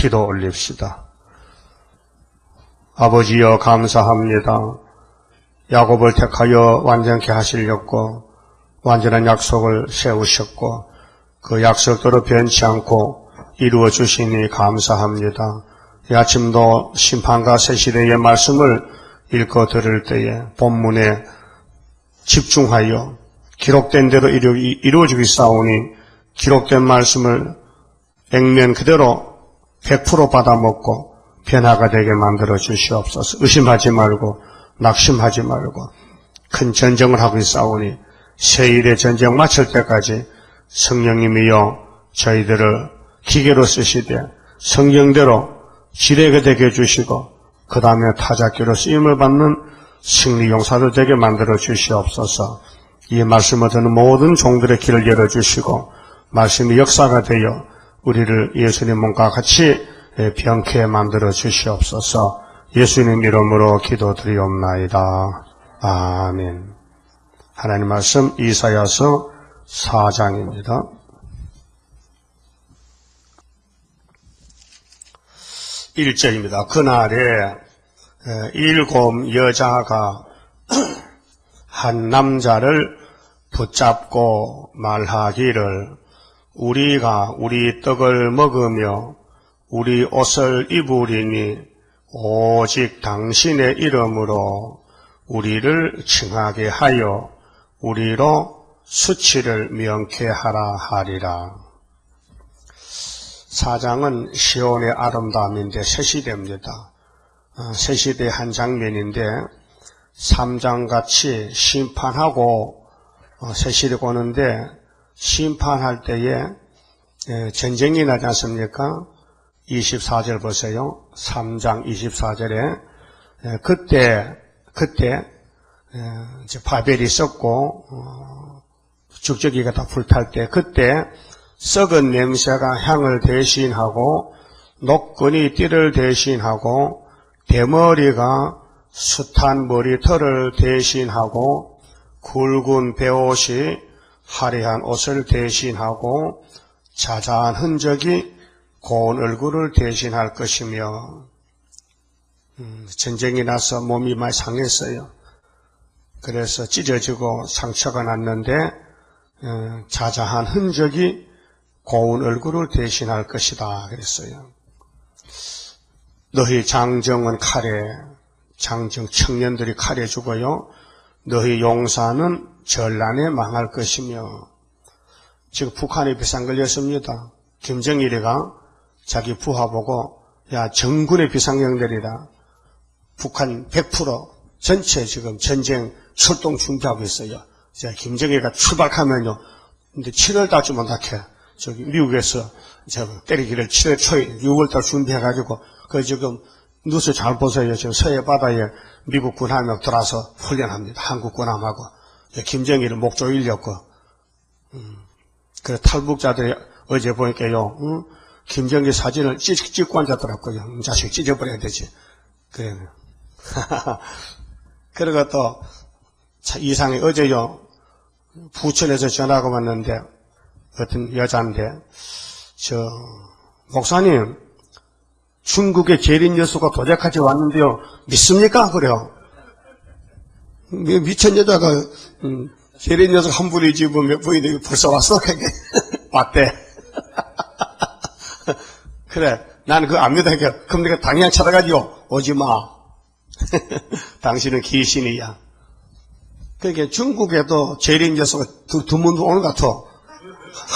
기도 올립시다. 아버지여 감사합니다. 야곱을 택하여 완전케 하시려고 완전한 약속을 세우셨고 그 약속대로 변치 않고 이루어 주시니 감사합니다. 이 아침도 심판과 새 시대의 말씀을 읽어 들을 때에 본문에 집중하여 기록된 대로 이루어지기 싸우니 기록된 말씀을 액면 그대로 100% 받아먹고 변화가 되게 만들어 주시옵소서. 의심하지 말고 낙심하지 말고 큰 전쟁을 하고 있사오니 세일의 전쟁 마칠 때까지 성령님이여 저희들을 기계로 쓰시되 성령대로 지뢰가 되게 해주시고 그 다음에 타작기로 쓰임을 받는 승리 용사들 되게 만들어 주시옵소서. 이 말씀을 듣는 모든 종들의 길을 열어주시고 말씀이 역사가 되어 우리를 예수님 몸과 같이 병쾌 만들어 주시옵소서. 예수님 이름으로 기도드리옵나이다. 아멘. 하나님 말씀 이사야서 4장입니다. 1절입니다. 그날에 7 여자가 한 남자를 붙잡고 말하기를 우리가 우리 떡을 먹으며 우리 옷을 입으리니 오직 당신의 이름으로 우리를 칭하게 하여 우리로 수치를 명쾌하라 하리라. 4장은 시온의 아름다움인데 새시대입니다. 새시대의 한 장면인데 3장같이 심판하고 새시대가 오는데 심판할 때에 전쟁이 나지 않습니까? 24절 보세요. 3장 24절에 그때 이제 바벨이 썩고 죽적이가 다 불탈 때 그때 썩은 냄새가 향을 대신하고 노끈이 띠를 대신하고 대머리가 숱한 머리털을 대신하고 굵은 베옷이 화려한 옷을 대신하고 자자한 흔적이 고운 얼굴을 대신할 것이며 전쟁이 나서 몸이 많이 상했어요. 그래서 찢어지고 상처가 났는데 자자한 흔적이 고운 얼굴을 대신할 것이다 그랬어요. 너희 장정은 칼에 장정 청년들이 칼에 죽어요. 너희 용사는 전란에 망할 것이며 지금 북한에 비상 걸렸습니다. 김정일이가 자기 부하 보고 야 정군의 비상경들이라 북한 100% 전체 지금 전쟁 출동 준비하고 있어요. 이제 김정일이가 출발하면요. 근데 7월 달쯤 온다케 저기 미국에서 때리기를 7월 초에 6월 달 준비해가지고 그 지금 뉴스 잘 보세요. 지금 서해 바다에 미국 군 한 명 들어와서 훈련합니다. 한국 군함하고 김정일을 목 조이려고. 그래 탈북자들이 어제 보니까요. 김정일 사진을 찍고 앉았더라고요. 자식 찢어버려야 되지. 그래. 그리고 또 이상이 어제요. 부천에서 전화가 왔는데 어떤 여자인데 목사님 중국의 재림 여수가 도착하지 왔는데요. 믿습니까? 그래요. 미천 여자가 재림 여수 한 분이지 뭐 몇 분이 벌써 왔어? 왔대. 그래. 나는 그거 안 믿으니까 그럼 내가 당장 찾아가지고 오지 마. 당신은 귀신이야. 그러니까 중국에도 재림 여수가 드문 오는 것 같아.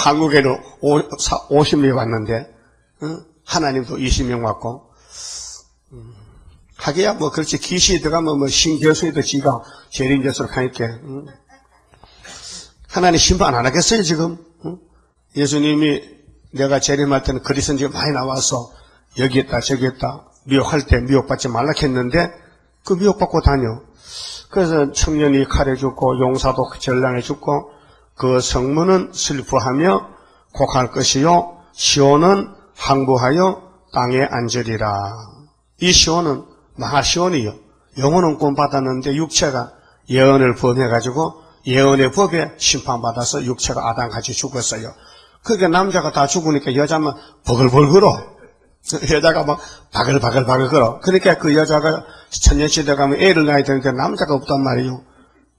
한국에는 50명 왔는데 하나님도 20명 왔고 하기야 뭐 그렇지 귀신이 들어가면 뭐 신교수에도 지가 재림제수로 가니까 하나님 심판 안 하겠어요 지금? 예수님이 내가 재림할 때는 그리스도인들이 많이 나와서 여기 있다 저기 있다 미혹할 때 미혹받지 말라 했는데 그 미혹받고 다녀. 그래서 청년이 칼에 죽고 용사도 전랑에 죽고 그 성문은 슬퍼하며 곡할 것이요 시온은 항복하여 땅에 앉으리라. 이 시온은 마하시온이요. 영혼은 구원받았는데 육체가 예언을 범해가지고 예언의 법에 심판받아서 육체가 아담같이 죽었어요. 그게 남자가 다 죽으니까 여자만 버글버글 끓어. 여자가 막 바글바글 걸어. 그러니까 그 여자가 천년시대 가면 애를 낳아야 되는데 남자가 없단 말이에요.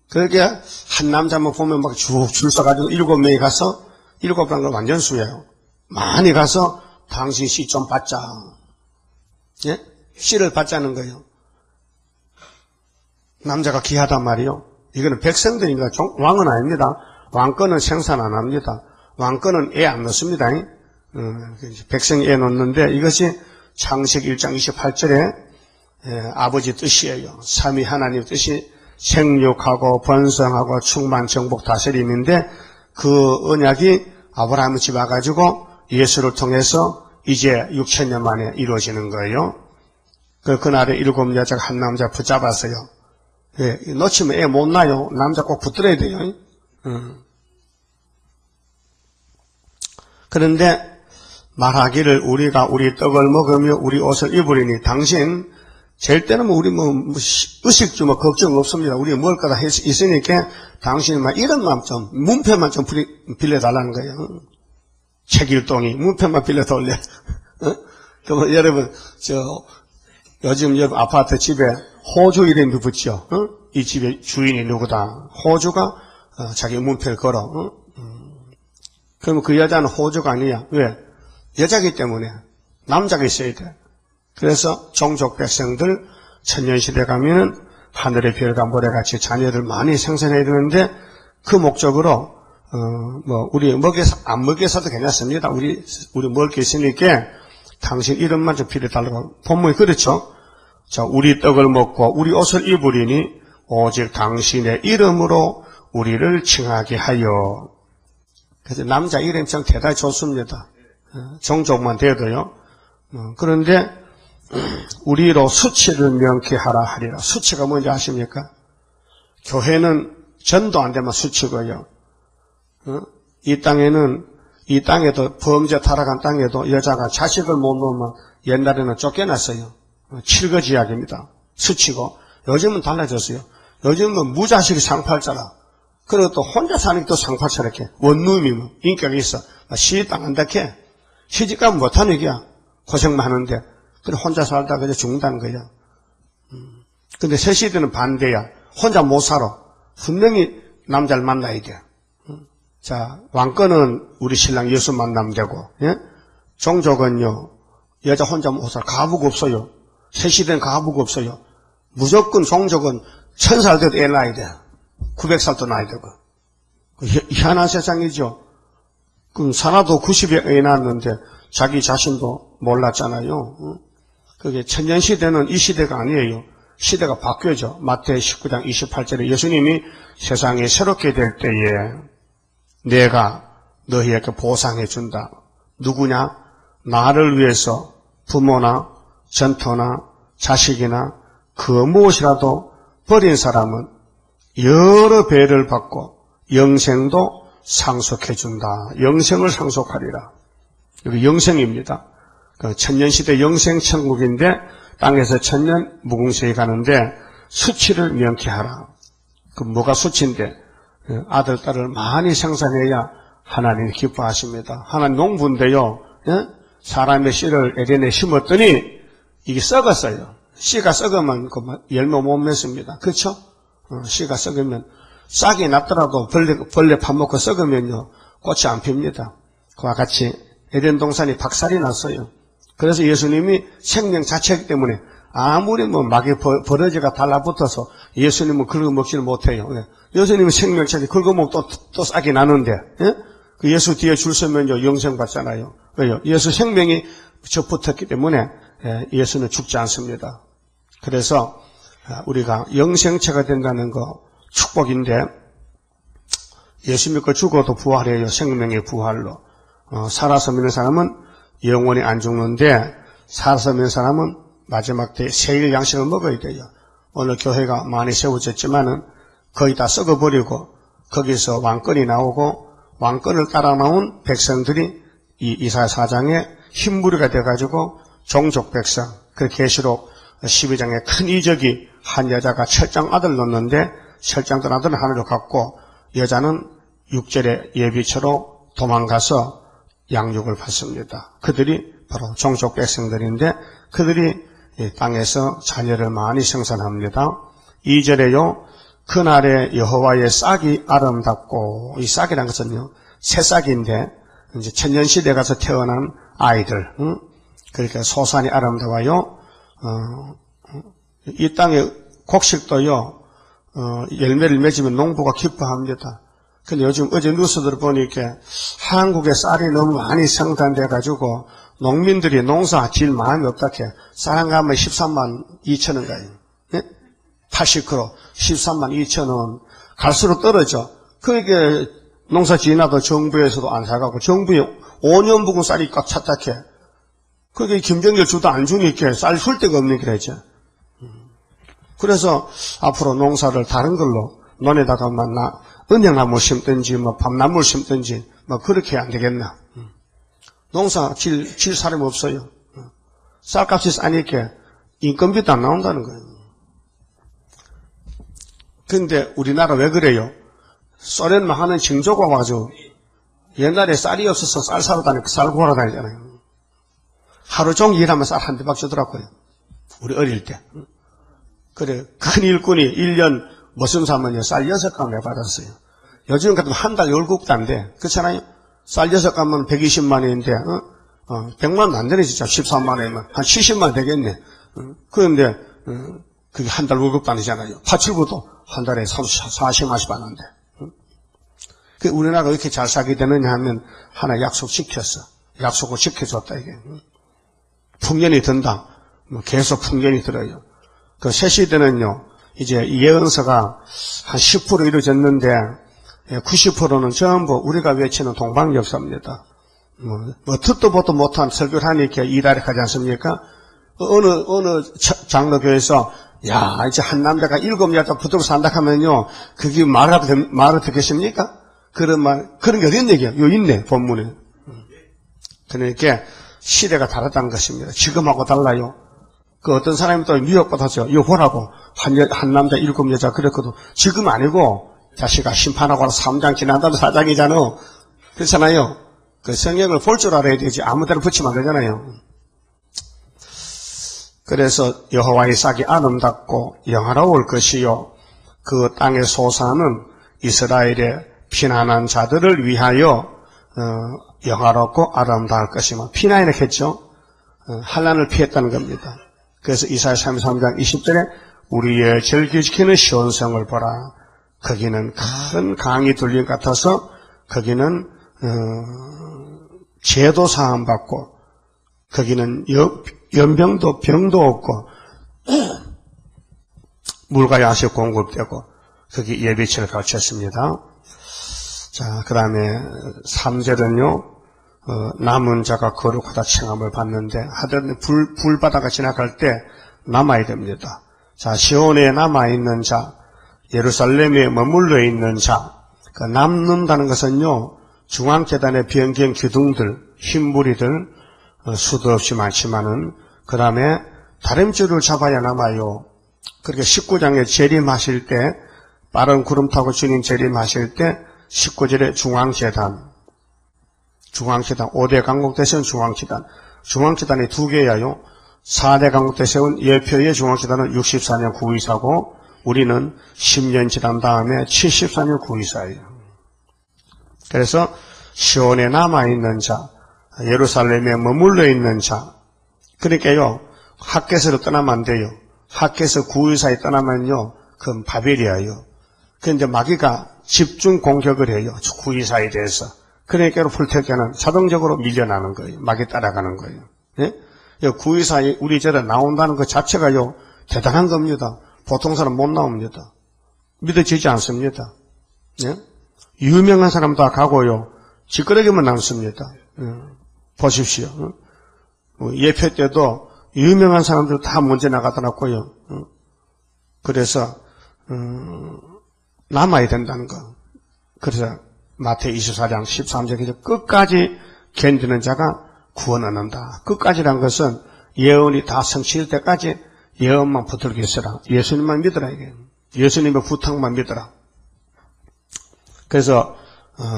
그러니까 한 남자만 보면 막 쭉 줄 서가지고 7명이 가서 7명은 완전 수예요. 많이 가서 당신 씨 좀 받자. 예? 씨를 받자는 거예요. 남자가 귀하단 말이에요. 이거는 백성들인가 왕은 아닙니다. 왕권은 생산 안 합니다. 왕권은 애 안 넣습니다. 백성이 애 넣는데 이것이 창세기 1장 28절에 아버지 뜻이에요. 삼위 하나님 뜻이 생육하고 번성하고 충만 정복 다스림인데 그 언약이 아브라함을 집 와가지고 예수를 통해서 이제 6,000년 만에 이루어지는 거예요. 그날에 7 여자가 한 남자 붙잡았어요. 놓치면 애 못 낳아요. 남자 꼭 붙들어야 돼요. 그런데 말하기를 우리가 우리 떡을 먹으며 우리 옷을 입으리니 당신 젤 때는 우리 의식주 걱정 없습니다. 우리 먹을 거다 있으니까 당신이 이런만 좀 문패만 좀 빌려달라는 거예요. 책일동이 문패만 빌려 돌려. 그러면 여러분 요즘 아파트 집에 호주 이름이 붙죠. 이 집의 주인이 누구다. 호주가 자기 문패를 걸어. 그러면 그 여자는 호주가 아니야. 왜? 여자기 때문에 남자가 있어야 돼. 그래서 종족 백성들 천년시대 가면은 하늘의 별과 모래같이 자녀를 많이 생산해야 되는데 그 목적으로 우리 안 먹여서도 괜찮습니다. 우리 먹을 게 있으니까 당신 이름만 좀 빌려달라고. 본문이 그렇죠. 자, 우리 떡을 먹고 우리 옷을 입으리니 오직 당신의 이름으로 우리를 칭하게 하여. 그래서 남자 이름 참 대단히 좋습니다. 종족만 돼도요. 그런데 우리로 수치를 명쾌하라 하리라. 수치가 뭔지 아십니까? 교회는 전도 안 되면 수치고요. 이 땅에도 범죄 타락한 땅에도 여자가 자식을 못 놓으면 옛날에는 쫓겨났어요. 칠거지약입니다. 수치고. 요즘은 달라졌어요. 요즘은 무자식이 상팔자라. 그리고 또 혼자 사는 게 또 상팔자라 이렇게. 원룸이면 인격이 있어. 시집 당한다 캐. 시집가면 못하는 얘기야. 고생만 하는데. 그래 혼자 살다 그냥 죽는다는 거야. 근데 새 시대는 반대야. 혼자 못 살아. 분명히 남자를 만나야 돼. 자, 왕권은 우리 신랑 예수 만나면 되고, 예? 종족은요, 여자 혼자 못 살아. 가부가 없어요. 새 시대는 가부가 없어요. 무조건 종족은 1000살 돼도 애 낳아야 돼. 900살도 낳아야 되고. 희한한 세상이죠. 그럼 사나도 90에 애 낳았는데 자기 자신도 몰랐잖아요. 그게 천년시대는 이 시대가 아니에요. 시대가 바뀌어져. 마태복음 19장 28절에 예수님이 세상이 새롭게 될 때에 내가 너희에게 보상해 준다. 누구냐? 나를 위해서 부모나 전토나 자식이나 그 무엇이라도 버린 사람은 여러 배를 받고 영생도 상속해 준다. 영생을 상속하리라. 여기 영생입니다. 천년시대 영생천국인데 땅에서 천년 무궁세에 가는데 수치를 명쾌하라. 그 뭐가 수치인데 아들, 딸을 많이 생산해야 하나님이 기뻐하십니다. 하나님 농부인데요. 예? 사람의 씨를 에덴에 심었더니 이게 썩었어요. 씨가 썩으면 열매 못 맺습니다. 그렇죠? 씨가 썩으면 싹이 났더라도 벌레 파먹고 썩으면요 꽃이 안 핍니다. 그와 같이 에덴 동산이 박살이 났어요. 그래서 예수님이 생명 자체이기 때문에 아무리 막이 버러지가 달라붙어서 예수님은 긁어 먹지를 못해요. 예수님은 생명 자체 긁어 먹고 또 싹이 나는데, 예? 그 예수 뒤에 줄 서면요 영생 받잖아요. 왜요? 예수 생명이 접붙었기 때문에 예수는 죽지 않습니다. 그래서 우리가 영생체가 된다는 거 축복인데 예수 믿고 죽어도 부활해요. 생명의 부활로. 살아서 믿는 사람은 영원히 안 죽는데 살아서 믿는 사람은 마지막 때 세일 양식을 먹어야 돼요. 오늘 교회가 많이 세워졌지만은 거의 다 썩어버리고 거기서 왕권이 나오고 왕권을 따라 나온 백성들이 이 이사야 4장에 흰무리가 돼가지고 종족 백성, 그 계시록 12장에 큰 이적이 한 여자가 철장 아들 낳는데 철장된 아들은 하늘로 갔고 여자는 6절의 예비처로 도망가서 양육을 받습니다. 그들이 바로 종족 백성들인데 그들이 이 땅에서 자녀를 많이 생산합니다. 2절에요. 그날에 여호와의 싹이 아름답고, 이 싹이란 것은요 새싹인데 이제 천년시대에 가서 태어난 아이들, 그러니까 소산이 아름다워요. 이 땅의 곡식도요 열매를 맺으면 농부가 기뻐합니다. 근데 요즘 어제 뉴스들 보니까 한국에 쌀이 너무 많이 생산돼 가지고 농민들이 농사 지을 마음이 없다게 쌀 한 가마에 13만 2천 원가요. 80kg 13만 2천 원 갈수록 떨어져. 그러니까 농사 지나도 정부에서도 안 사가고 정부에 5년 묵은 쌀이 꽉 찼다게. 그게 김정일 주도 안 주니까 쌀 줄 데가 없는 거죠. 그래서 앞으로 농사를 다른 걸로 논에다가 은행나무 심든지 밤나무를 심든지 그렇게 안 되겠나. 농사 질 사람이 없어요. 쌀값이 싸니까 인건비도 안 나온다는 거예요. 근데 우리나라 왜 그래요? 소련 망하는 징조가 와가지고 옛날에 쌀이 없어서 쌀 사러 다니고 쌀 구하러 다니잖아요. 하루 종일 일하면 쌀 한 대박 주더라고요. 우리 어릴 때. 그래, 큰 일꾼이 1년 무슨 사면요 쌀 6가마에 받았어요. 요즘 같으면 한 달 월급도 안 돼. 그렇잖아요? 쌀 6가마는 120만 원인데, 100만 원 안 되네, 진짜. 13만 원이면. 한 70만 원 되겠네. 그런데, 그게 한 달 월급도 안 되잖아요. 파출부도 한 달에 40만씩 받는데. 우리나라가 왜 이렇게 잘 살게 되느냐 하면, 하나 약속시켰어. 약속을 지켜줬다, 이게. 풍년이 든다. 계속 풍년이 들어요. 그 새 시대는요, 이제 예언서가 한 10% 이루어졌는데, 90%는 전부 우리가 외치는 동방역사입니다. 듣도 보도 못한 설교를 하니까 이달에 가지 않습니까? 어느 장로교에서, 야, 이제 한 남자가 7여자 붙들고 산다 하면요, 그게 말을 듣겠습니까? 그런 게 어떤 얘기야? 요 있네, 본문에. 그러니까 시대가 다르다는 것입니다. 지금하고 달라요. 그 어떤 사람이 또 미혹받아서 이거 보라고 한 남자 7여자 그랬거든. 지금 아니고 자식아 심판하고 3장 지난 다음에 4장이잖아. 그렇잖아요. 그 성경을 볼 줄 알아야 되지 아무데나 붙이면 안 되잖아요. 그래서 여호와의 싹이 아름답고 영화로울 것이요 그 땅의 소산은 이스라엘의 피난한 자들을 위하여 영화롭고 아름다울 것이며 피난을 했죠. 환난을 피했다는 겁니다. 그래서 이사야 33장 20절에 우리의 절기지키는 시온성을 보라. 거기는 큰 강이 뚫린 것 같아서 거기는 죄도 사함받고 거기는 연병도 병도 없고 물과 야식 공급되고 거기 예비치를 갖췄습니다. 자, 그 다음에 3절은요 남은 자가 거룩하다 칭함을 받는데 하던 불바다가 지나갈 때 남아야 됩니다. 자, 시온에 남아있는 자, 예루살렘에 머물러 있는 자, 그 남는다는 것은요 중앙재단의 변경 기둥들, 흰무리들 수도 없이 많지만은 그 다음에 다림줄을 잡아야 남아요. 그렇게 19장에 재림하실 때 빠른 구름 타고 주님 재림하실 때 19절에 중앙재단 5대 강국대 세운 중앙재단이 2개야요. 4대 강국대 세운 예표의 중앙재단은 64년 구의사고 우리는 10년 지난 다음에 74년 구의사예요. 그래서 시온에 남아있는 자, 예루살렘에 머물러 있는 자, 그러니까요 핫겟으로 떠나면 안 돼요. 핫겟에서 구의사에 떠나면요 그건 바벨이에요. 그런데 마귀가 집중 공격을 해요. 구의사에 대해서. 그러니까 불태우는 자동적으로 밀려나는 거예요. 마귀 따라가는 거예요. 예? 구의사에 우리 절에 나온다는 것 자체가요 대단한 겁니다. 보통 사람 못 나옵니다. 믿어지지 않습니다. 예? 유명한 사람 다 가고요 지끄러기만 남습니다. 보십시오. 예표 때도 유명한 사람들 다 먼저 나가더라고요. 그래서 남아야 된다는 거. 그래서 마태복음 24장 13절에서 끝까지 견디는 자가 구원 얻는다. 끝까지란 것은 예언이 다 성취될 때까지 예언만 붙들고 있어라. 예수님만 믿어라 이게. 예수님의 부탁만 믿어라. 그래서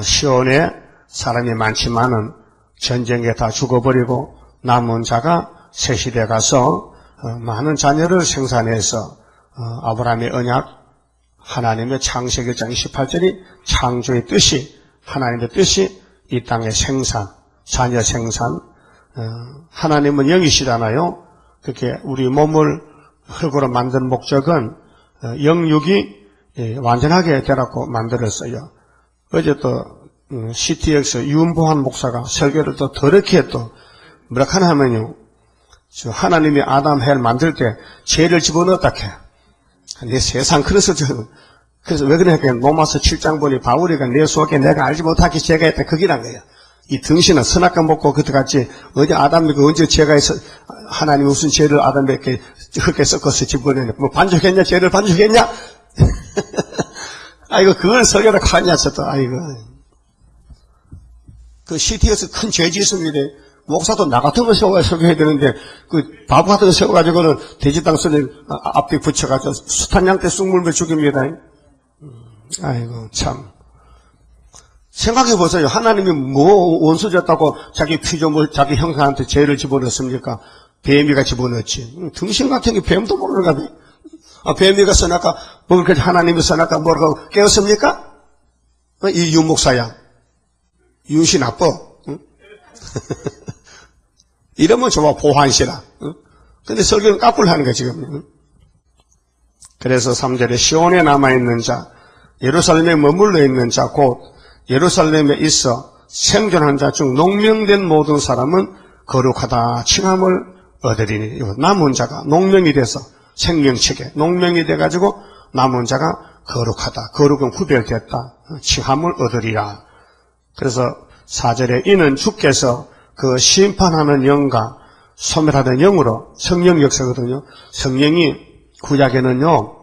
시온에 사람이 많지만은 전쟁에 다 죽어버리고 남은 자가 새 시대에 가서 많은 자녀를 생산해서 아브라함의 언약, 하나님의 창세기 1장 28절이 창조의 뜻이, 하나님의 뜻이 이 땅의 생산, 자녀 생산, 하나님은 영이시잖아요. 그렇게 우리 몸을 흙으로 만든 목적은 영육이 완전하게 되라고 만들었어요. 어제 또 CTX 윤보한 목사가 설교를 또 더럽게 또 뭐라 하냐면요, 하나님이 아담 해를 만들 때 죄를 집어넣었다 해. 내 세상 그래서 왜 그러냐면 로마서 7장 보니 바울이가 내 속에 내가 알지 못하게 죄가 있다 거기란 거야. 이 등신은 선악과 먹고 그때같이 어디 아담이 언제 죄가 있어 하나님이 무슨 죄를 아담에게 흙에 섞어서 집어넣냐 뭐 반죽했냐 죄를 반죽했냐 아이고 그걸 설교를 하냐 또 아이고 그 CT에서 큰 죄 짓습니다. 목사도 나 같은 거 세워야 설교해야 되는데 그 바보 같은 거 세워가지고는 돼지 땅 손에 앞뒤 붙여가지고 숱한 양 때 쑥 물며 죽입니다. 아이고 참 생각해보세요. 하나님이 뭐 원수졌다고 자기 피조물 자기 형상한테 죄를 집어넣습니까? 뱀이가 집어넣지. 등신 같은 게 뱀도 모르는가 봐. 뱀이가 선악과 먹을 것 하나님이 선악과 뭐라고 깨웠습니까? 이 윤목사야. 윤씨 나빠. 응? 이러면 좋아 보환시라. 응? 근데 설교는 까꿀 하는 거야 지금. 응? 그래서 3절에 시온에 남아있는 자, 예루살렘에 머물러 있는 자, 곧 예루살렘에 있어 생존한 자 중 농명된 모든 사람은 거룩하다 칭함을 얻으리니. 남은 자가 농명이 돼서 생명책에 농명이 돼가지고 남은 자가 거룩하다. 거룩은 구별됐다. 칭함을 얻으리라. 그래서 4절에 이는 주께서 그 심판하는 영과 소멸하는 영으로 성령 역사거든요. 성령이 구약에는요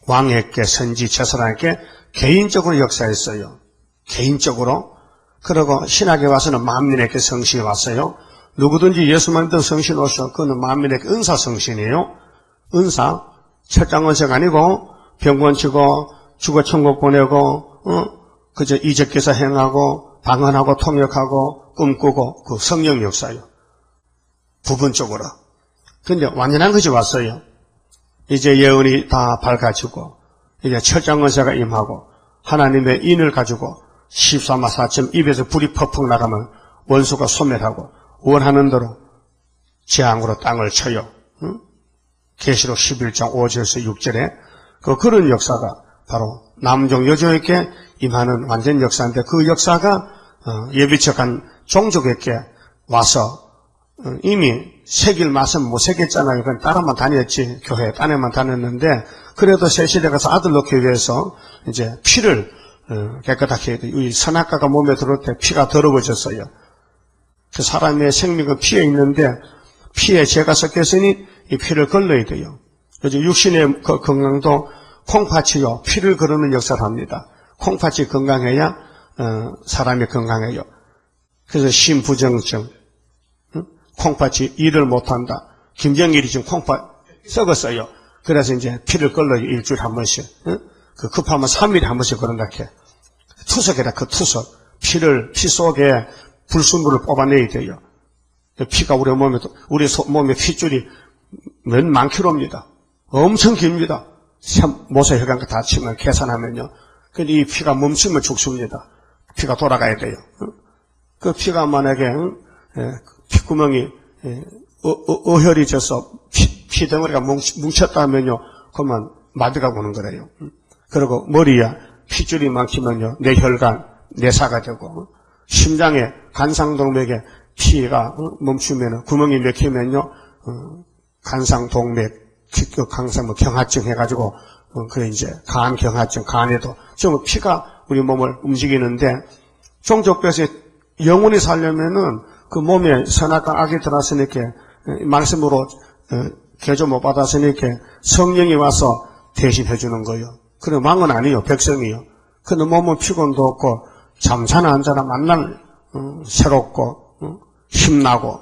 왕에게 선지 제사장에게 개인적으로 역사했어요. 개인적으로. 그리고 신학에 와서는 만민에게 성신이 왔어요. 누구든지 예수만 믿던 성신 오셔. 그거는 만민에게 은사 성신이에요. 은사. 철장원세가 아니고 병권 치고 죽어 천국 보내고 그저 이적기사 행하고 방언하고 통역하고 꿈꾸고 그 성령 역사요. 부분적으로. 근데 완전한 것이 왔어요. 이제 예언이 다 밝아지고 이제 철장원세가 임하고 하나님의 인을 가지고 14마 4점 입에서 불이 퍽퍽 나가면 원수가 소멸하고 원하는 대로 재앙으로 땅을 쳐요. 계시록 11장 5절에서 6절에 그런 역사가 바로 남종 여종에게 임하는 완전 역사인데 그 역사가 예비척한 종족에게 와서 이미 새길 맛은 못 새겼잖아요. 그건 따라만 다녔지. 교회 딴에만 다녔는데 그래도 새 시대 가서 아들 낳기 위해서 이제 피를 깨끗하게 해야 돼요. 이 선악과가 몸에 들어올 때 피가 더러워졌어요. 그 사람의 생명은 피에 있는데 피에 죄가 섞였으니 이 피를 걸러야 돼요. 그래서 육신의 건강도 콩팥이요. 피를 거르는 역사를 합니다. 콩팥이 건강해야 사람이 건강해요. 그래서 심부정증, 콩팥이 일을 못한다. 김정일이 지금 콩팥 썩었어요. 그래서 이제 피를 걸러요. 일주일에 한 번씩. 그 급하면 3일에 한 번씩 그런다 해. 투석이라 그 투석. 피 속에 불순물을 뽑아내야 돼요. 피가 우리 몸에 핏줄이 만 킬로입니다. 엄청 깁니다. 모세혈관 다 치면 계산하면요. 근데 이 피가 멈추면 죽습니다. 피가 돌아가야 돼요. 그 피가 만약에 핏구멍이 어혈이 져서 피덩어리가 뭉쳤다 하면요. 그러면 마비가 오는 거래요. 그리고 머리에 핏줄이 막히면요. 뇌혈관, 뇌사가 되고 심장에 간상동맥에 피가 멈추면 구멍이 막히면요. 간상동맥, 강상 경화증 해가지고 그 이제 간 경화증, 간에도 지금 피가 우리 몸을 움직이는데 종족별에서 영원히 살려면은 그 몸에 선악과 악이 들어왔으니까 말씀으로 개조 못 받았으니까 성령이 와서 대신해 주는 거예요. 그래 왕은 아니요, 백성이요. 근데 몸은 피곤도 없고 잠자나 앉아나 만날 새롭고 힘나고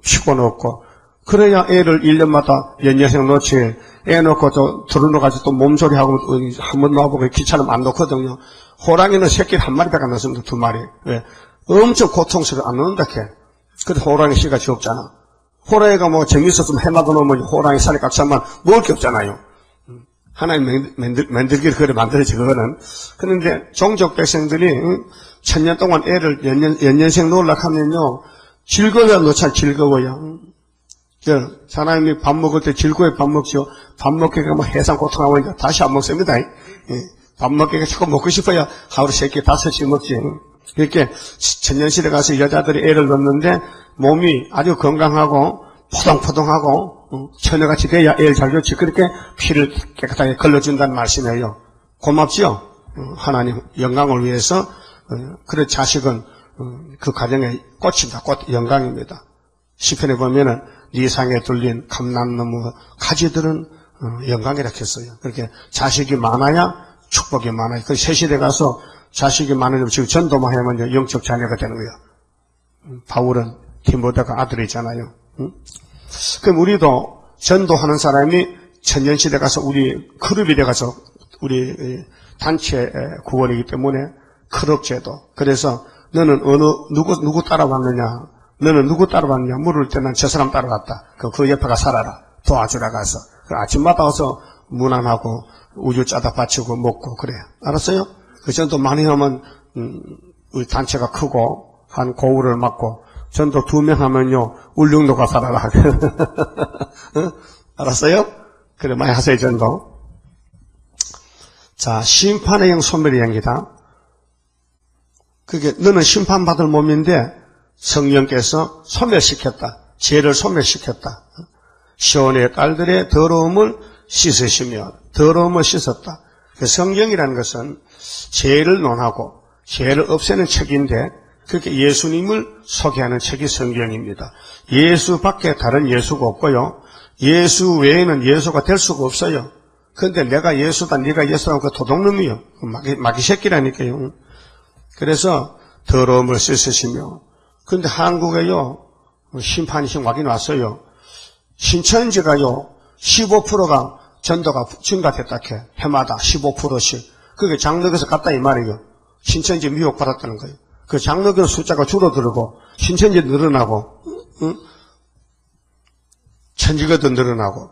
피곤 없고 그래야 애를 1년마다 연여생 놓지 애 놓고 또 들어놓아가지고 또 몸조리하고 한 번 놔보고 귀찮으면 안 놓거든요. 호랑이는 새끼를 한 마리밖에 안 넣습니다. 2마리. 왜? 엄청 고통스러워 안 넣는다 해. 근데 호랑이 씨가 없잖아. 호랑이가 뭐 재밌었으면 해마도 놓으면 호랑이 살이 꽉 차면 먹을 게 없잖아요. 하나님 만들기를 그래 만들어지, 그거는. 그런데 종족 백성들이 천년 동안 애를 연년생 놓으려고 하면요, 즐거워야 놓자, 즐거워요. 하나님이 밥 먹을 때 즐거워야 밥 먹죠. 밥 먹기가 뭐 해상 고통하고 이제 다시 안 먹습니다. 밥 먹기가 자꾸 먹고 싶어야 하루 3끼 5씩 먹지. 이렇게 천년실에 가서 여자들이 애를 낳는데 몸이 아주 건강하고 포동포동하고 처녀같이 돼야 애를 잘 좋지. 그렇게 피를 깨끗하게 걸러준다는 말씀이에요. 고맙지요? 하나님 영광을 위해서. 그래 자식은 그 가정의 꽃입니다. 꽃 영광입니다. 시편에 보면은 네 상에 둘린 감람나무 가지들은 영광이라 했어요. 그렇게 자식이 많아야 축복이 많아요. 그 새시대 가서 자식이 많으면 지금 전도만 하면 영적 자녀가 되는 거예요. 바울은 디모데가 아들이잖아요. 그럼 우리도 전도하는 사람이 천년시대 가서 우리 그룹이 돼가서 우리 단체 구원이기 때문에 클럽제도. 그래서 너는 누구 따라왔느냐? 너는 누구 따라왔냐? 물을 때 난 저 사람 따라왔다. 그 옆에 가 살아라. 도와주라 가서. 아침마다 와서 문안하고 우유 짜다 바치고 먹고 그래. 알았어요? 그 전도 많이 하면 우리 단체가 크고 한 고울을 맡고 전도 2명 하면요 울릉도가 살아라. 알았어요? 그래 많이 하세요 전도. 자, 심판의 영 소멸의 영이다. 그게 너는 심판받을 몸인데 성령께서 소멸시켰다. 죄를 소멸시켰다. 시온의 딸들의 더러움을 씻으시며 더러움을 씻었다. 성경이라는 것은 죄를 논하고 죄를 없애는 책인데 그렇게 예수님을 소개하는 책이 성경입니다. 예수 밖에 다른 예수가 없고요. 예수 외에는 예수가 될 수가 없어요. 그런데 내가 예수다 네가 예수라고 그 도둑놈이요. 마귀 새끼라니까요. 그래서 더러움을 씻으시며. 그런데 한국에요 심판이 지금 확인 왔어요. 신천지가요 15%가 전도가 증가됐다 해. 해마다 15%씩. 그게 장로교에서 갔다 이 말이에요. 신천지 미혹받았다는 거예요. 그 장로교 숫자가 줄어들고 신천지 늘어나고 천주교도 늘어나고.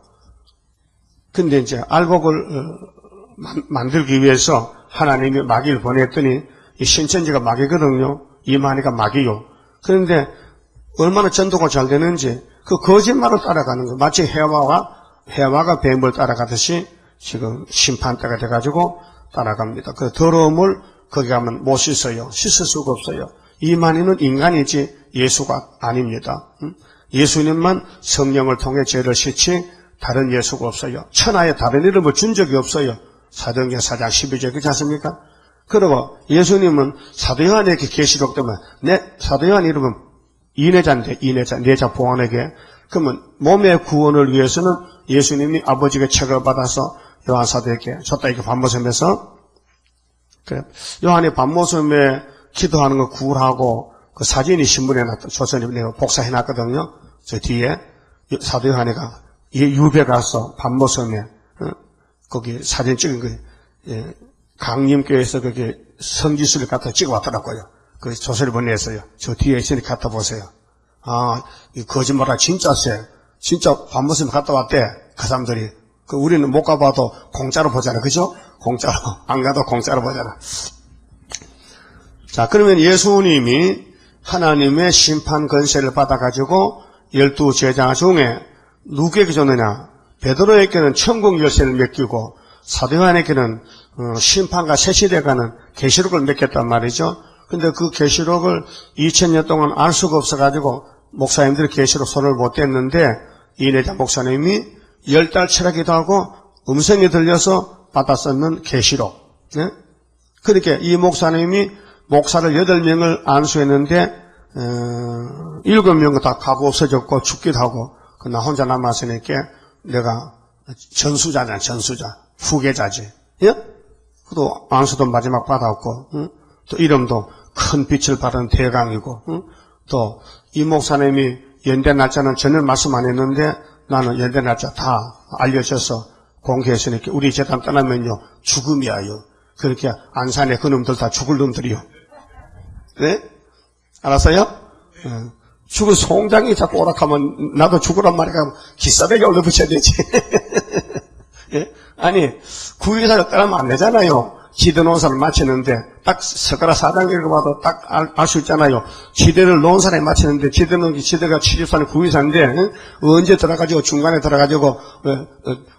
근데 이제 알곡을 만들기 위해서 하나님이 마귀를 보냈더니 이 신천지가 마귀거든요. 이만희가 마귀요. 그런데 얼마나 전도가 잘 되는지 그 거짓말을 따라가는 거예요. 마치 해와가 뱀을 따라가듯이 지금 심판대가 돼가지고 따라갑니다. 그 더러움을 거기 가면 못 씻어요. 씻을 수가 없어요. 이만희는 인간이지 예수가 아닙니다. 예수님만 성령을 통해 죄를 씻지 다른 예수가 없어요. 천하에 다른 이름을 준 적이 없어요. 사도행전 4장 12절 그렇지 않습니까? 그리고 예수님은 사도 요한에게 계시록 때문에 사도 요한 이름은 이내자인데 내자 보안에게 그러면 몸의 구원을 위해서는 예수님이 아버지가 책을 받아서 요한 사도에게 줬다 이렇게 반모섬에서 그래 요한이 반모섬에 기도하는 거 구울하고 그 사진이 신문에 조선이 내가 복사해놨거든요. 저 뒤에 사도 요한이가 유배 가서 반모섬에 거기 사진 찍은 거 강림교에서 거기 성지수를 갖다 찍어왔더라고요. 그 조선이 보냈어요. 저 뒤에 있으니 갖다 보세요. 아, 이 거짓말아 진짜 쎄. 진짜 반모섬 갔다 왔대. 그 사람들이. 우리는 못 가봐도 공짜로 보잖아. 그죠? 공짜로. 안 가도 공짜로 보잖아. 자, 그러면 예수님이 하나님의 심판 권세를 받아가지고 12제자 중에 누구에게 줬느냐? 베드로에게는 천국 열쇠를 맡기고 사도 요한에게는 심판과 새시대가는 계시록을 맡겼단 말이죠. 근데 그 계시록을 2000년 동안 알 수가 없어가지고 목사님들이 계시록 손을 못 댔는데 이내자 목사님이 10달 철학기도 하고 음성이 들려서 받았었는 계시록. 네? 그렇게 이 목사님이 목사를 8명을 안수했는데 7명은 다 가고 없어졌고 죽기도 하고 나 혼자 남았으니까 내가 전수자잖아. 전수자. 후계자지. 예? 또 안수도 마지막 받았고 또 이름도 큰 빛을 발한 대강이고 또 이 목사님이 연대 날짜는 전혀 말씀 안 했는데 나는 연대 날짜 다 알려줘서 공개했으니까 우리 재단 떠나면요 죽음이야요. 그렇게 안산에 그 놈들 다 죽을 놈들이요. 네? 알았어요? 죽은 송장이 자꾸 오락하면 나도 죽으란 말이야. 기싸대기 올려붙여야 되지. 예? 아니, 구의사를 따르면 안 되잖아요. 지대 논사를 마치는데, 딱 석가라 4장 읽어봐도 딱 알 수 있잖아요. 지대를 놓은 사람이 마치는데, 지대가 70산의 구의사인데, 응? 언제 들어가지고, 중간에 들어가지고,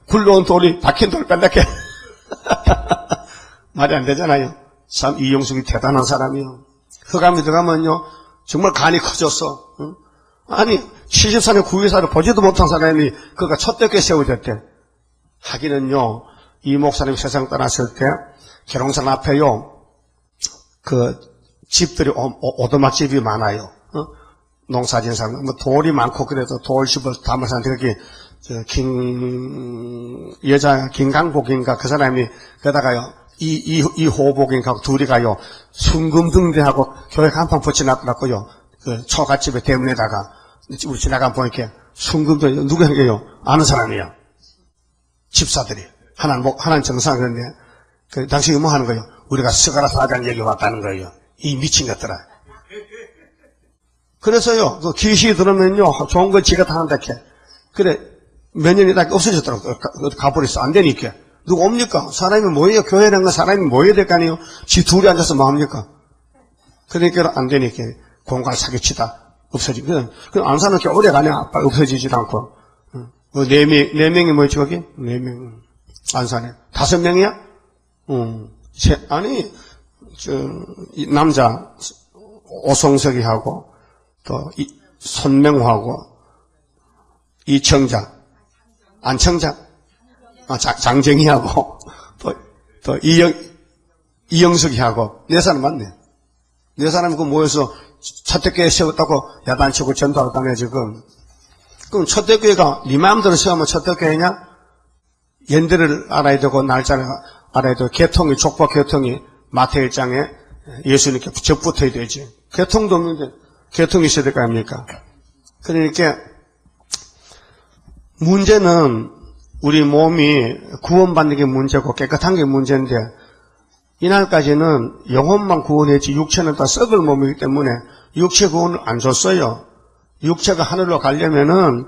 굴러온 돌이 박힌 돌 뺀다게. 말이 안 되잖아요. 참, 이용숙이 대단한 사람이요. 흑암이 들어가면요, 정말 간이 커졌어. 응? 아니, 70산의 구의사를 보지도 못한 사람이, 그가 첫대교에 세워졌대. 하기는요, 이 목사님이 세상 떠났을 때, 계룡산 앞에요, 집들이, 오두막집이 많아요. 농사진 사람, 돌이 많고, 그래도 돌집을 담아서 거기, 여자, 김강복인가, 그 사람이, 거다가요, 이 호복인가, 둘이 가요, 순금등대하고 교회 간판 붙여놨더라고요. 초가집의 대문에다가, 우리 지나가 보니까, 순금등, 누구 한 게요? 아는 사람이야. 집사들이. 하나는 정상, 그런데, 당신이 뭐 하는 거예요? 우리가 스가라 4장 얘기 왔다는 거예요. 이 미친 것들아. 그래서요, 그 기시 들으면요, 좋은 거 지가 다 한다, 이렇게. 그래, 몇 년이 다 없어졌더라고. 가버렸어. 안 되니까. 누가 옵니까? 사람이 모여요. 교회라는 건 사람이 모여야 될 거 아니에요? 지 둘이 앉아서 뭐 합니까? 그러니까 안 되니까. 공갈 사기치다. 없어지거든. 그럼 안 사는 게 오래 가냐? 없어지지도 않고. 네 명이 뭐였지, 거기? 4명. 안 사네. 5명이야? 아니, 남자, 오성석이하고, 또, 손명호하고, 이청자, 안청자, 장정희하고, 또, 이영석이하고, 4사람 맞네. 4사람이 그 모여서 첫대교회 세웠다고 야단치고 전도하다며 지금. 그럼 첫대교회가 네 마음대로 세우면 첫대교회냐? 연대를 알아야 되고, 날짜를 알아야 되고, 족보 개통이 마태 1장에 예수님께 접붙어야 되지. 개통도 없는데, 개통이 있어야 될 거 아닙니까? 그러니까, 문제는 우리 몸이 구원받는 게 문제고 깨끗한 게 문제인데, 이날까지는 영혼만 구원했지 육체는 다 썩을 몸이기 때문에 육체 구원을 안 줬어요. 육체가 하늘로 가려면은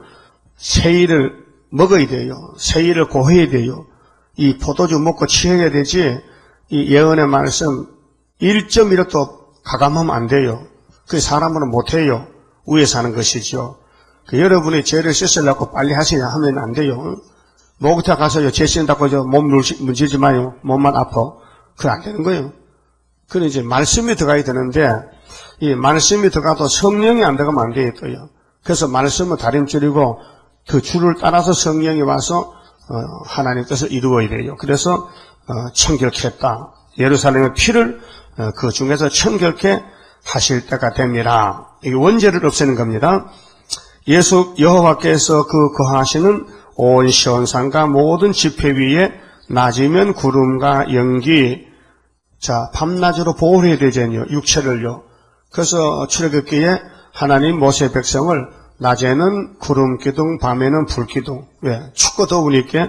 새일을 먹어야 돼요. 새일을 고해야 돼요. 이 포도주 먹고 취해야 되지, 이 예언의 말씀 1.1도 가감하면 안 돼요. 그 사람은 못해요. 위에 사는 것이죠. 여러분이 죄를 씻으려고 빨리 하시냐 하면 안 돼요. 목욕탕 가서요, 죄 씻는다고 몸 문지지 마요. 몸만 아파. 그건 안 되는 거예요. 그래 이제 말씀이 들어가야 되는데, 이 말씀이 들어가도 성령이 안 들어가면 안 돼요. 그래서 말씀은 다림줄이고, 그 줄을 따라서 성령이 와서, 하나님 뜻을 이루어야 돼요. 그래서, 청결케 했다. 예루살렘의 피를, 그 중에서 청결케 하실 때가 됩니다. 이게 원죄를 없애는 겁니다. 여호와께서 그 거하시는 온 시온산과 모든 지폐 위에 낮이면 구름과 연기, 자, 밤낮으로 보호해야 되잖아요. 육체를요. 그래서 출애굽기에 하나님 모세 백성을 낮에는 구름 기둥, 밤에는 불 기둥. 왜? 춥고 더우니까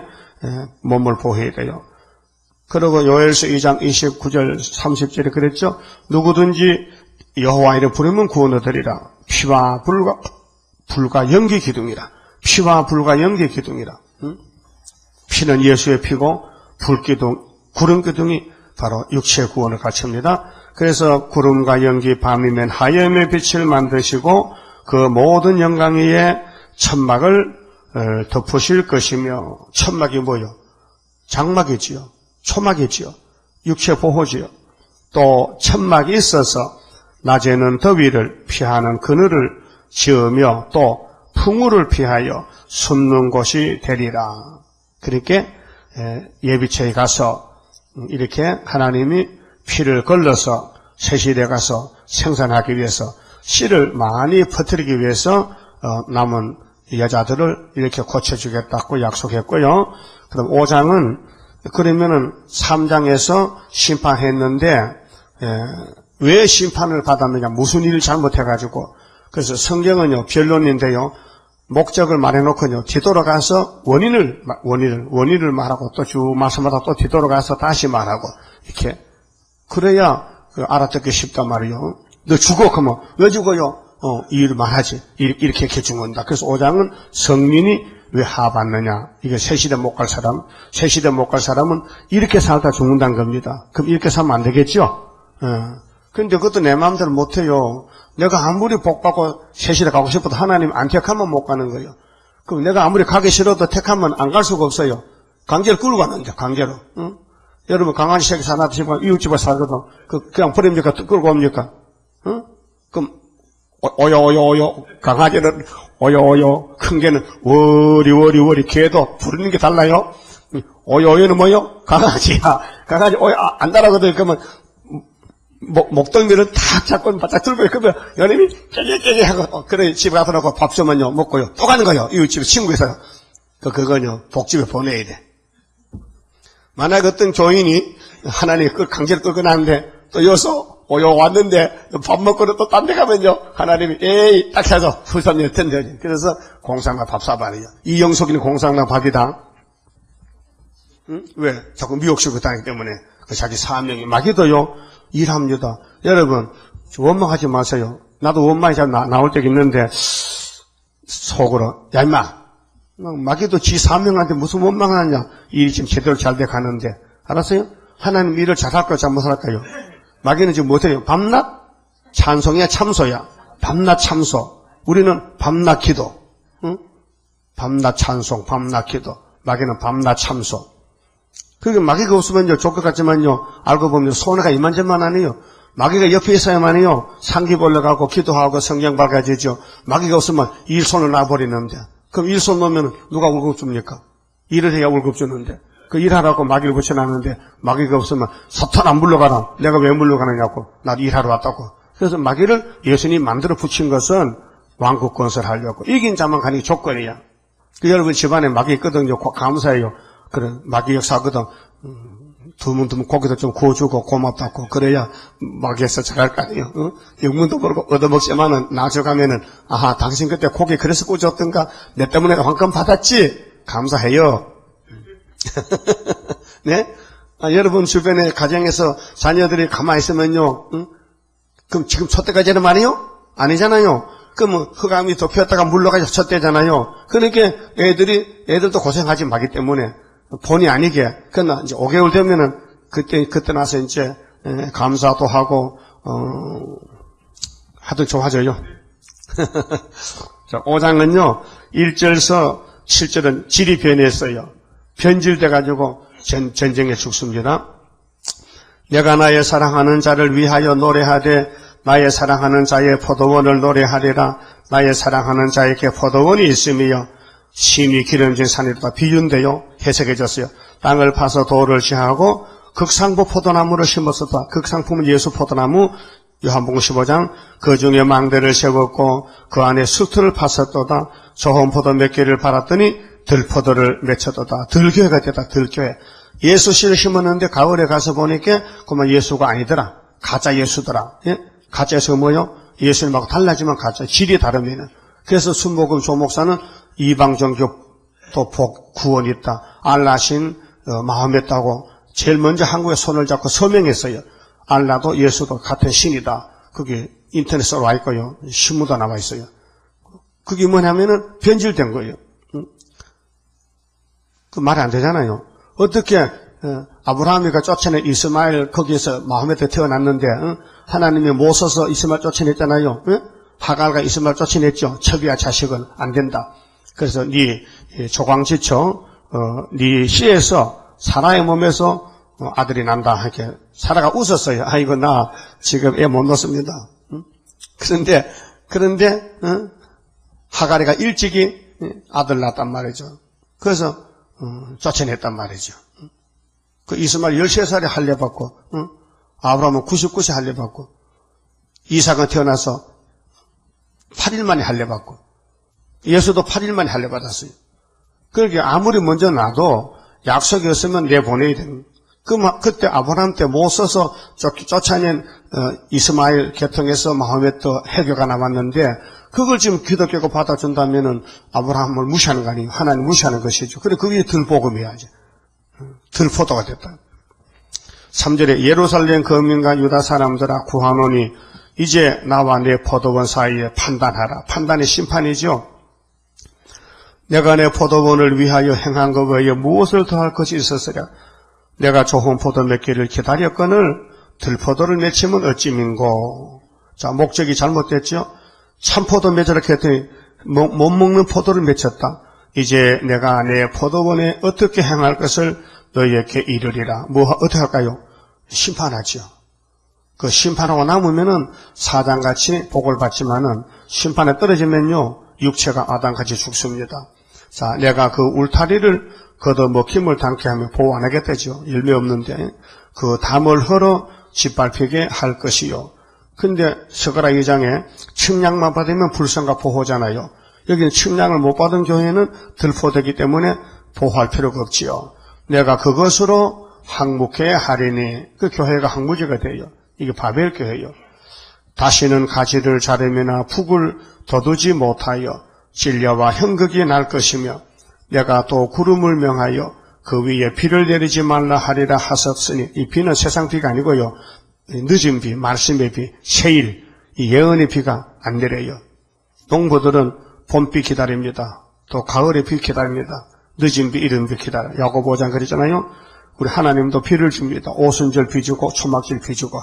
몸을 보호해야 돼요. 그리고 요엘서 2장 29절 30절에 그랬죠. 누구든지 여호와 이름 부르면 구원 얻으리라. 피와 불과 연기 기둥이라. 피와 불과 연기 기둥이라. 응? 피는 예수의 피고 불기둥, 구름 기둥이 바로 육체의 구원을 갖춥니다. 그래서 구름과 연기 밤이면 하염의 빛을 만드시고 그 모든 영광 위에 천막을 덮으실 것이며, 천막이 뭐요? 장막이지요. 초막이지요. 육체 보호지요. 또 천막이 있어서 낮에는 더위를 피하는 그늘을 지으며 또 풍우를 피하여 숨는 곳이 되리라. 그렇게 예비처에 가서 이렇게 하나님이 피를 걸러서 세실에 가서 생산하기 위해서 씨를 많이 퍼뜨리기 위해서 남은 여자들을 이렇게 고쳐주겠다고 약속했고요. 그럼 5장은 그러면은 3장에서 심판했는데 왜 심판을 받았느냐, 무슨 일을 잘못해가지고. 그래서 성경은요 변론인데요, 목적을 말해놓고요 뒤돌아가서 원인을 말하고 또 주 말씀마다 또 뒤돌아가서 다시 말하고 이렇게 그래야 알아듣기 쉽단 말이에요. 너 죽어 그러면 왜 죽어요? 이유를 말하지. 이렇게 죽는다. 그래서 5장은 성민이 왜 하받느냐. 이게 새시대 못 갈 사람, 새시대 못 갈 사람은 이렇게 살다 죽는다는 겁니다. 그럼 이렇게 살면 안 되겠죠? 근데 그것도 내 마음대로 못해요. 내가 아무리 복받고 새시대 가고 싶어도 하나님 안 택하면 못 가는 거예요. 그럼 내가 아무리 가기 싫어도 택하면 안 갈 수가 없어요. 강제로 끌고 가는데, 강제로. 응? 여러분, 강아지 새끼 사납시면 이웃집에 살거든. 그냥 버립니까? 끌고 옵니까? 응? 그럼, 오요. 강아지는 오요. 큰 개는 워리. 개도 부르는 게 달라요. 오요는 뭐요? 강아지야. 강아지 오요 안 따라거든. 그러면, 목덜미를 탁 잡고 바짝 들고 그러면 연예인이 깨게 하고 그래 집에 가서 놓고 밥 주면요 먹고요 또 가는 거요 이웃집에 친구에서요 그거요 복집에 보내야 돼. 만약 어떤 교인이 하나님 강제로 끌고 나는데 또 여기서 오요 왔는데 밥 먹고는 또 딴 데 가면요 하나님이 에이 딱 해서 불쌍히 텐데 그래서 공상나 밥 사발이요. 이영석이는 공상나 밥이다. 응? 왜? 자꾸 미혹시키고 다니기 때문에 자기 사명이 마귀도요 일합니다. 여러분 원망하지 마세요. 나도 원망이 잘 나올 때가 있는데 속으로 야 임마 마귀도 지 사명한테 무슨 원망하냐. 일이 지금 제대로 잘 돼 가는데 알았어요? 하나님 일을 잘할까요 잘못할까요? 마귀는 지금 못해요. 밤낮 찬송이야 참소야. 밤낮 참소. 우리는 밤낮 기도. 응? 밤낮 찬송 밤낮 기도. 마귀는 밤낮 참소. 그게 마귀가 없으면요, 좋을 것 같지만요, 알고 보면 손해가 이만저만 아니에요. 마귀가 옆에 있어야만요, 상기벌레 가고 기도하고 성경 밝아지죠. 마귀가 없으면 일손을 놔버리는데. 그럼 일손 놓으면 누가 월급 줍니까? 일을 해야 월급 주는데. 그 일하라고 마귀를 붙여놨는데, 마귀가 없으면 사탄 안 불러가라. 내가 왜 물러가느냐고. 나도 일하러 왔다고. 그래서 마귀를 예수님이 만들어 붙인 것은 왕국 건설하려고. 이긴 자만 가는 게 조건이야. 여러분 집안에 마귀 있거든요. 감사해요. 그래, 마귀 역사거든. 드문드문 고기도 좀 구워주고 고맙다고. 그래야 마귀에서 잘할 거 아니에요. 응? 영문도 모르고 얻어먹지만은 나중가면은 아하, 당신 그때 고기 그래서 구워줬던가? 내 때문에 황금 받았지? 감사해요. 네? 여러분 주변에 가정에서 자녀들이 가만히 있으면요. 응? 그럼 지금 촛대까지는 말이요? 아니잖아요. 그러면 흑암이 덮였다가 물러가서 촛대잖아요. 그러니까 애들도 고생하지 마기 때문에 본의 아니게. 그러나 이제 5개월 되면은 그때 나서 이제 감사도 하고 하도 좋아져요. 자, 5장은요 1절서 7절은 질이 변했어요. 변질돼 가지고 전쟁에 죽습니다. 내가 나의 사랑하는 자를 위하여 노래하되 나의 사랑하는 자의 포도원을 노래하리라. 나의 사랑하는 자에게 포도원이 있으며 신이 기름진 산이다. 비유인데요. 해석해졌어요. 땅을 파서 돌을 취하고 극상포 포도나무를 심었었다. 극상품은 예수 포도나무. 요한복음 15장. 그 중에 망대를 세웠고 그 안에 수틀을 팠었도다. 좋은 포도 몇 개를 팔았더니 들포도를 맺혔도다. 들교회가 됐다. 들교회. 예수 씨를 심었는데 가을에 가서 보니까 그만 예수가 아니더라. 가짜 예수더라. 예? 가짜 예수가 뭐요? 예수님하고 달라지면 가짜. 질이 다릅니다. 그래서 순복음 조목사는 이방 종교도 구원이 있다. 알라신 마음했다고 제일 먼저 한국에 손을 잡고 서명했어요. 알라도 예수도 같은 신이다. 그게 인터넷에 와 있고요. 신문도 나와 있어요. 그게 뭐냐면은 변질된 거예요. 그 말이 안 되잖아요. 어떻게 아브라함이가 쫓아낸 이스마엘 거기에서 마음에도 태어났는데 하나님이 못 써서 이스마엘 쫓아냈잖아요. 하갈과 이스마엘 쫓아냈죠. 첩이야 자식은 안 된다. 그래서 네 조광지처 네 씨에서 사라의 몸에서 아들이 난다 하게. 사라가 웃었어요. 아이고 나 지금 애 못 낳습니다. 그런데 하갈이가 일찍이 아들 낳았단 말이죠. 그래서 쫓아냈단 말이죠. 그 이스마엘 13살에 할례받고 아브라함은 99세 할례받고 이삭은 태어나서 8일 만에 할례받고 예수도 8일 만에 할례받았어요. 그러니까 아무리 먼저 나도 약속이 없으면 내보내야 되는. 그때 아브라함 때 못 써서 쫓아낸 이스마엘 계통에서 마호멧도 해교가 남았는데 그걸 지금 기독교가 받아준다면은 아브라함을 무시하는 거 아니에요. 하나님 무시하는 것이죠. 그래 그게 들복음이야지. 들포도가 됐다. 3절에 예루살렘 거민과 유다 사람들아 구하노니 이제 나와 내 포도원 사이에 판단하라. 판단이 심판이죠. 내가 내 포도원을 위하여 행한 것 외에 무엇을 더할 것이 있었으랴. 내가 좋은 포도 몇 개를 기다렸거늘 들포도를 맺히면 어찌민고. 자, 목적이 잘못됐죠. 참포도 맺으라고 했더니 못 먹는 포도를 맺혔다. 이제 내가 내 포도원에 어떻게 행할 것을 너희에게 이르리라. 어떻게 할까요? 심판하죠. 그 심판하고 남으면은 사단같이 복을 받지만은 심판에 떨어지면요, 육체가 아담같이 죽습니다. 자, 내가 그 울타리를 걷어먹힘을 당케 하면 보호 안 하겠다죠. 열매 없는데. 그 담을 헐어 짓밟히게 할 것이요. 근데 스가랴 2장에 측량만 받으면 불성과 보호잖아요. 여기는 측량을 못 받은 교회는 들포되기 때문에 보호할 필요가 없지요. 내가 그것으로 항목해 하리니 그 교회가 항무지가 돼요. 이게 바벨 교회요. 다시는 가지를 자르거나 북을 돋우지 못하여 진려와 형극이 날 것이며 내가 또 구름을 명하여 그 위에 비를 내리지 말라 하리라 하셨으니 이 비는 세상 비가 아니고요. 늦은 비, 말씀의 비, 세일, 이 예언의 비가 안 내려요. 농부들은 봄비 기다립니다. 또 가을의 비 기다립니다. 늦은 비, 이른 비 기다려. 야고보 5장 그러잖아요. 우리 하나님도 비를 줍니다. 오순절 비 주고 초막절 비 주고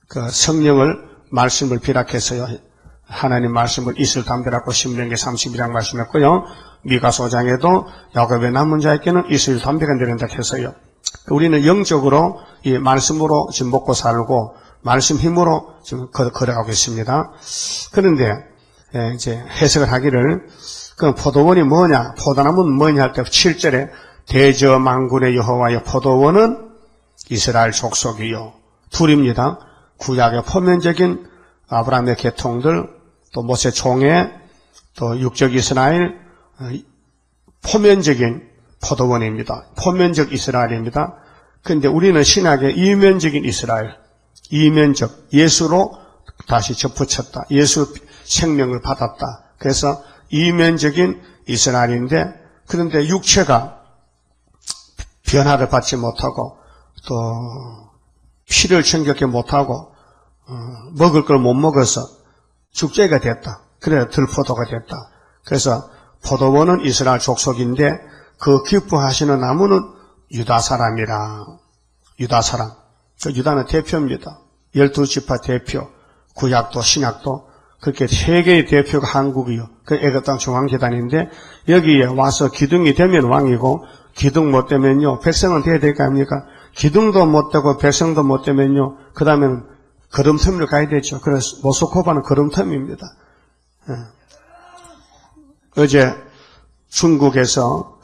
그 성령을 말씀을 비락해서요. 하나님 말씀을 이슬 담배라고 신명기 32장 말씀했고요. 미가서 5장에도 야곱의 남은 자에게는 이슬 담배가 내린다 해서요. 우리는 영적으로 이 말씀으로 지금 먹고 살고 말씀 힘으로 지금 걸어가고 있습니다. 그런데 이제 해석을 하기를 그 포도원이 뭐냐, 포도나무는 뭐냐 할 때 7절에 대저만군의 여호와의 포도원은 이스라엘 족속이요. 둘입니다. 구약의 포면적인 아브라함의 계통들, 또 모세 총회, 또 육적 이스라엘, 포면적인 포도원입니다. 포면적 이스라엘입니다. 그런데 우리는 신학의 이면적인 이스라엘, 이면적, 예수로 다시 접붙였다. 예수 생명을 받았다. 그래서 이면적인 이스라엘인데, 그런데 육체가 변화를 받지 못하고, 또 피를 정결케 못하고, 먹을 걸 못 먹어서 죽재가 됐다. 그래 들포도가 됐다. 그래서 포도원은 이스라엘 족속인데 그 기뻐하시는 나무는 유다 사람이라. 유다 사람. 저 유다는 대표입니다. 12지파 대표. 구약도 신약도 그렇게 세 개의 대표가 한국이요. 그 애굽 땅 중앙재단인데 여기에 와서 기둥이 되면 왕이고 기둥 못 되면요. 백성은 돼야 될 거 아닙니까? 기둥도 못 되고 백성도 못 되면요. 그 다음에는 걸음터미로 가야 되죠. 그래서 모스코바는 걸음터미입니다. 어제 중국에서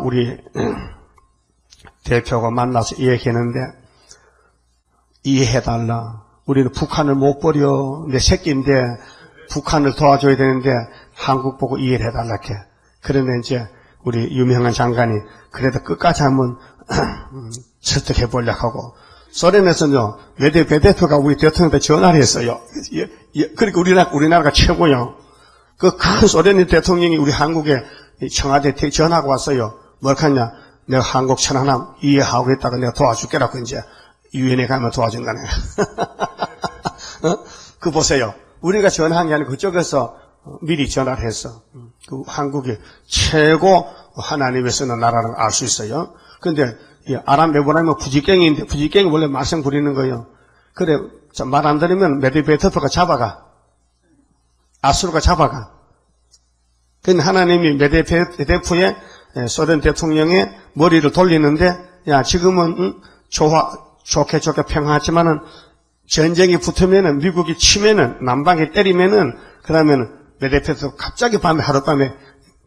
우리 대표가 만나서 이야기했는데 이해해달라. 우리는 북한을 못 버려. 내 새끼인데 북한을 도와줘야 되는데 한국 보고 이해를 해달라. 그런데 이제 우리 유명한 장관이 그래도 끝까지 한번 설득해보려고 하고 소련에서는요, 메드베 대표가 우리 대통령한테 전화를 했어요. 그러니까 우리나라가 최고요. 그 큰 소련 대통령이 우리 한국에 청와대 전화가 왔어요. 뭘 하냐? 내가 한국 천하남 이해하고 있다가 내가 도와줄게라고 이제 유엔에 가면 도와준다네. 그 보세요. 우리가 전화한 게 아니고 그쪽에서 미리 전화를 했어. 그 한국이 최고 하나님의 쓰는 나라를 알 수 있어요. 근데 아람 메보라면 부지깽이인데 부지깽이 원래 말썽 부리는 거예요. 그래 말 안 들으면 메드베토프가 잡아가. 아수르가 잡아가. 근데 하나님이 메드베토프의 소련 대통령의 머리를 돌리는데 야 지금은 좋게 평화하지만은 전쟁이 붙으면은 미국이 치면은 남방에 때리면은 그러면은 메드베토프 갑자기 하룻밤에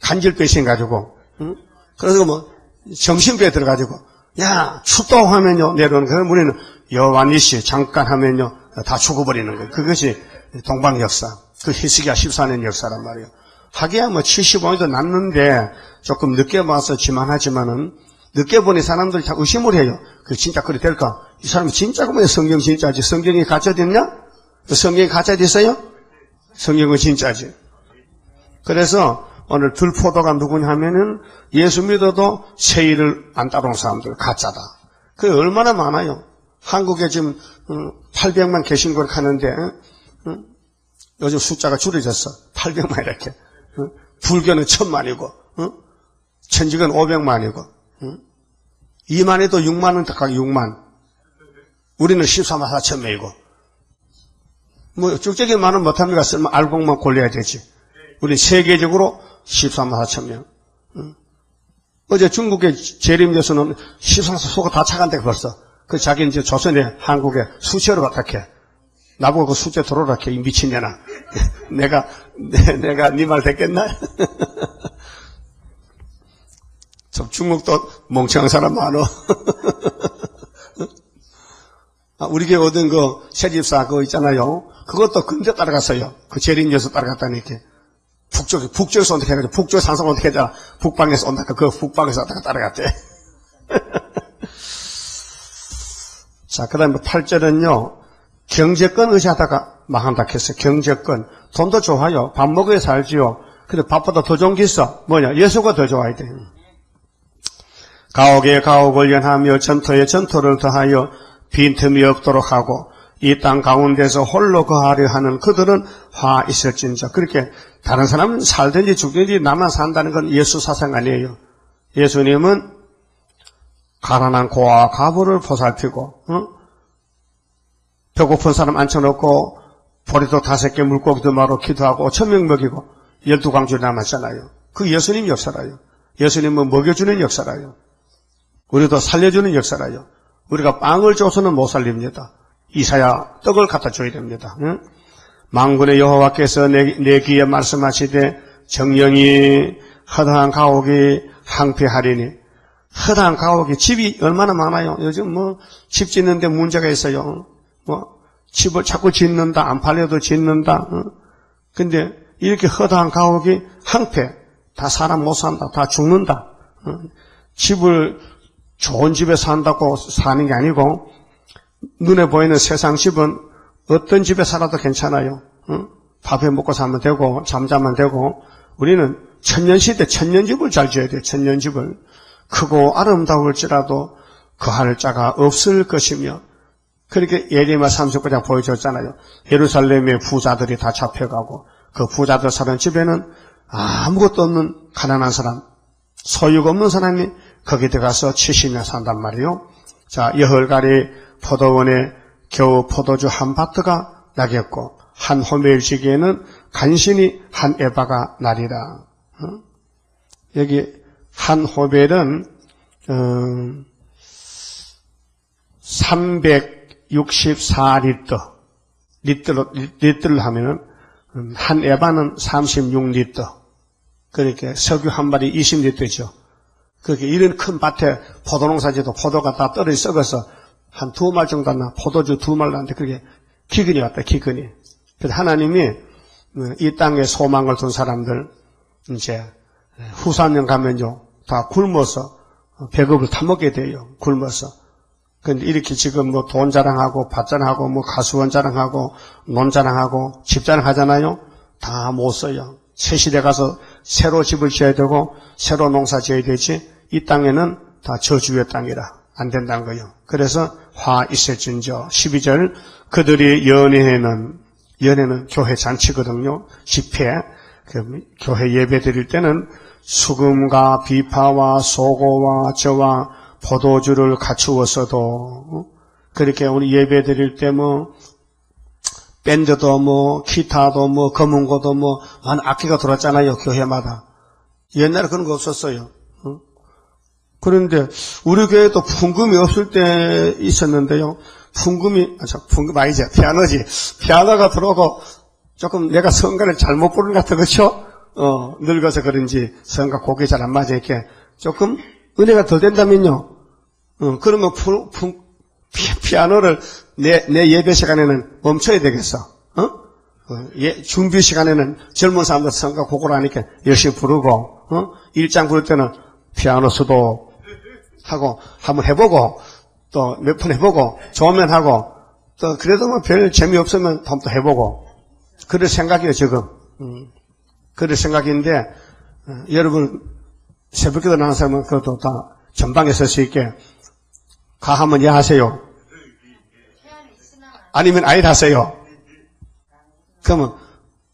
간질병이 생가지고 응? 그래서 뭐 정신병에 들어가지고 야, 출동하면요, 내려오는 거예요. 우리는 여호와니시 잠깐 하면요, 다 죽어버리는 거예요. 그것이 동방 역사. 그 히스기야 14년 역사란 말이에요. 하기야 뭐 75년도 났는데 조금 늦게 봐서 지만하지만은 늦게 보니 사람들이 다 의심을 해요. 그 진짜 그래 될까? 이 사람이 진짜고 뭐야? 성경 진짜지. 성경이 가짜됐냐? 성경이 가짜됐어요? 성경은 진짜지. 그래서 오늘 들포도가 누구냐 하면은 예수 믿어도 세일을 안 따라온 사람들 가짜다. 그게 얼마나 많아요. 한국에 지금 800만 개신교를 가는데 요즘 숫자가 줄어졌어. 800만 이렇게. 불교는 1000만이고 천직은 500만이고 2만에도 6만은 딱 6만. 우리는 14만 4천 명이고 뭐 쭉적이 많은 못합니까? 쓸만 알곡만 골라야 되지. 우리 세계적으로 14만 4천 명. 어제 중국의 재림교수는 14만 소가 다 차간대 벌써. 그 자기 이제 조선에 한국에 수채로 갖다해. 나보고 그 수채 들어오라 해. 이 미친년아. 내가 네 말 듣겠나? 저 중국도 멍청한 사람 많어. 우리 교회 얻은 그 새집사 그거 있잖아요. 그것도 근데 따라갔어요. 그 재림교수 따라갔다니까. 북쪽에서 온다 해가지고 북쪽에서 항상 온다 해가지고 북방에서 온다 그 북방에서 왔다가 따라갔대. 자, 그 다음에 8절은요. 경제권 의지하다가 망한다 했어요. 경제권. 돈도 좋아요. 밥 먹어야 살지요. 근데 밥보다 더 좋은 게 있어. 뭐냐? 예수가 더 좋아야 돼. 가옥에 가옥을 연하며 전토에 전토를 더하여 빈틈이 없도록 하고 이 땅 가운데서 홀로 거하려 하는 그들은 화 있을진저. 그렇게 다른 사람은 살든지 죽든지 나만 산다는 건 예수 사상 아니에요. 예수님은 가난한 고아와 과부를 보살피고 배고픈 사람 앉혀놓고 보리도 5개 물고기도 마로 기도하고 5,000명 먹이고 12광주 남았잖아요. 그 예수님 역사라요. 예수님은 먹여주는 역사라요. 우리도 살려주는 역사라요. 우리가 빵을 줘서는 못 살립니다. 이사야 떡을 갖다 줘야 됩니다. 만군의 여호와께서 내 귀에 말씀하시되 정령이 허다한 가옥이 항폐하리니. 허다한 가옥이 집이 얼마나 많아요. 요즘 뭐 집 짓는데 문제가 있어요. 뭐 집을 자꾸 짓는다. 안 팔려도 짓는다. 근데 이렇게 허다한 가옥이 항폐. 다 사람 못 산다. 다 죽는다. 집을 좋은 집에 산다고 사는 게 아니고 눈에 보이는 세상 집은 어떤 집에 살아도 괜찮아요. 밥해 먹고 살면 되고 잠자면 되고 우리는 천년시대 천년집을 잘 지어야 돼요. 천년집을. 크고 아름다울지라도 거할 자가 없을 것이며 그렇게 예레미야 39장 보여줬잖아요. 예루살렘의 부자들이 다 잡혀가고 그 부자들 사는 집에는 아무것도 없는 가난한 사람 소유가 없는 사람이 거기 들어가서 70년 산단 말이에요. 자, 여헐가리 포도원에 겨우 포도주 한 바트가 나겠고 한 호멜시기에는 간신히 한 에바가 나리라. 여기 한 호멜은 364리터 리터를 하면은 한 에바는 36리터. 그러니까 석유 한 발이 20리터죠. 그렇게 이런 큰 밭에 포도농사지도 포도가 다 떨어져 썩어서 한 2말 정도 나 포도주 2말 나는데 그게 기근이 왔다, 기근이. 그래서 하나님이 이 땅에 소망을 둔 사람들, 이제 후산년 가면요, 다 굶어서 배급을 타먹게 돼요, 굶어서. 근데 이렇게 지금 뭐 돈 자랑하고 밭 자랑하고 뭐 가수원 자랑하고 논 자랑하고 집 자랑하잖아요. 다 못 써요. 새 시대 가서 새로 집을 지어야 되고 새로 농사 지어야 되지 이 땅에는 다 저주의 땅이라 안 된다는 거예요. 그래서 화 있을진저 12절 그들이 연회는 교회 잔치거든요. 집회 교회 예배 드릴 때는 수금과 비파와 소고와 저와 포도주를 갖추었어도 그렇게 우리 예배 드릴 때 뭐 밴드도 뭐 기타도 뭐 검은고도 뭐 많은 악기가 들어왔잖아요. 교회마다. 옛날에 그런 거 없었어요. 그런데 우리 교회도 풍금이 없을 때 있었는데요. 풍금 아니죠. 피아노지. 피아노가 들어오고 조금 내가 성가를 잘못 부르는 것 같아. 그렇죠? 늙어서 그런지 성가 곡이 잘 안 맞아. 이렇게 조금 은혜가 덜 된다면요. 그러면 피아노를 내 예배 시간에는 멈춰야 되겠어. 준비 시간에는 젊은 사람들 성가 곡을 하니까 열심히 부르고, 일장 부를 때는 피아노 수도 하고, 한번 해보고, 또 몇 번 해보고, 좋으면 하고, 또 그래도 뭐 별 재미없으면 한번 또 해보고, 그럴 생각이에요, 지금. 그럴 생각인데, 여러분, 새벽기도 나는 사람은 그것도 다 전방에 설 수 있게, 가하면 예 하세요. 아니면 아니라서요? 그러면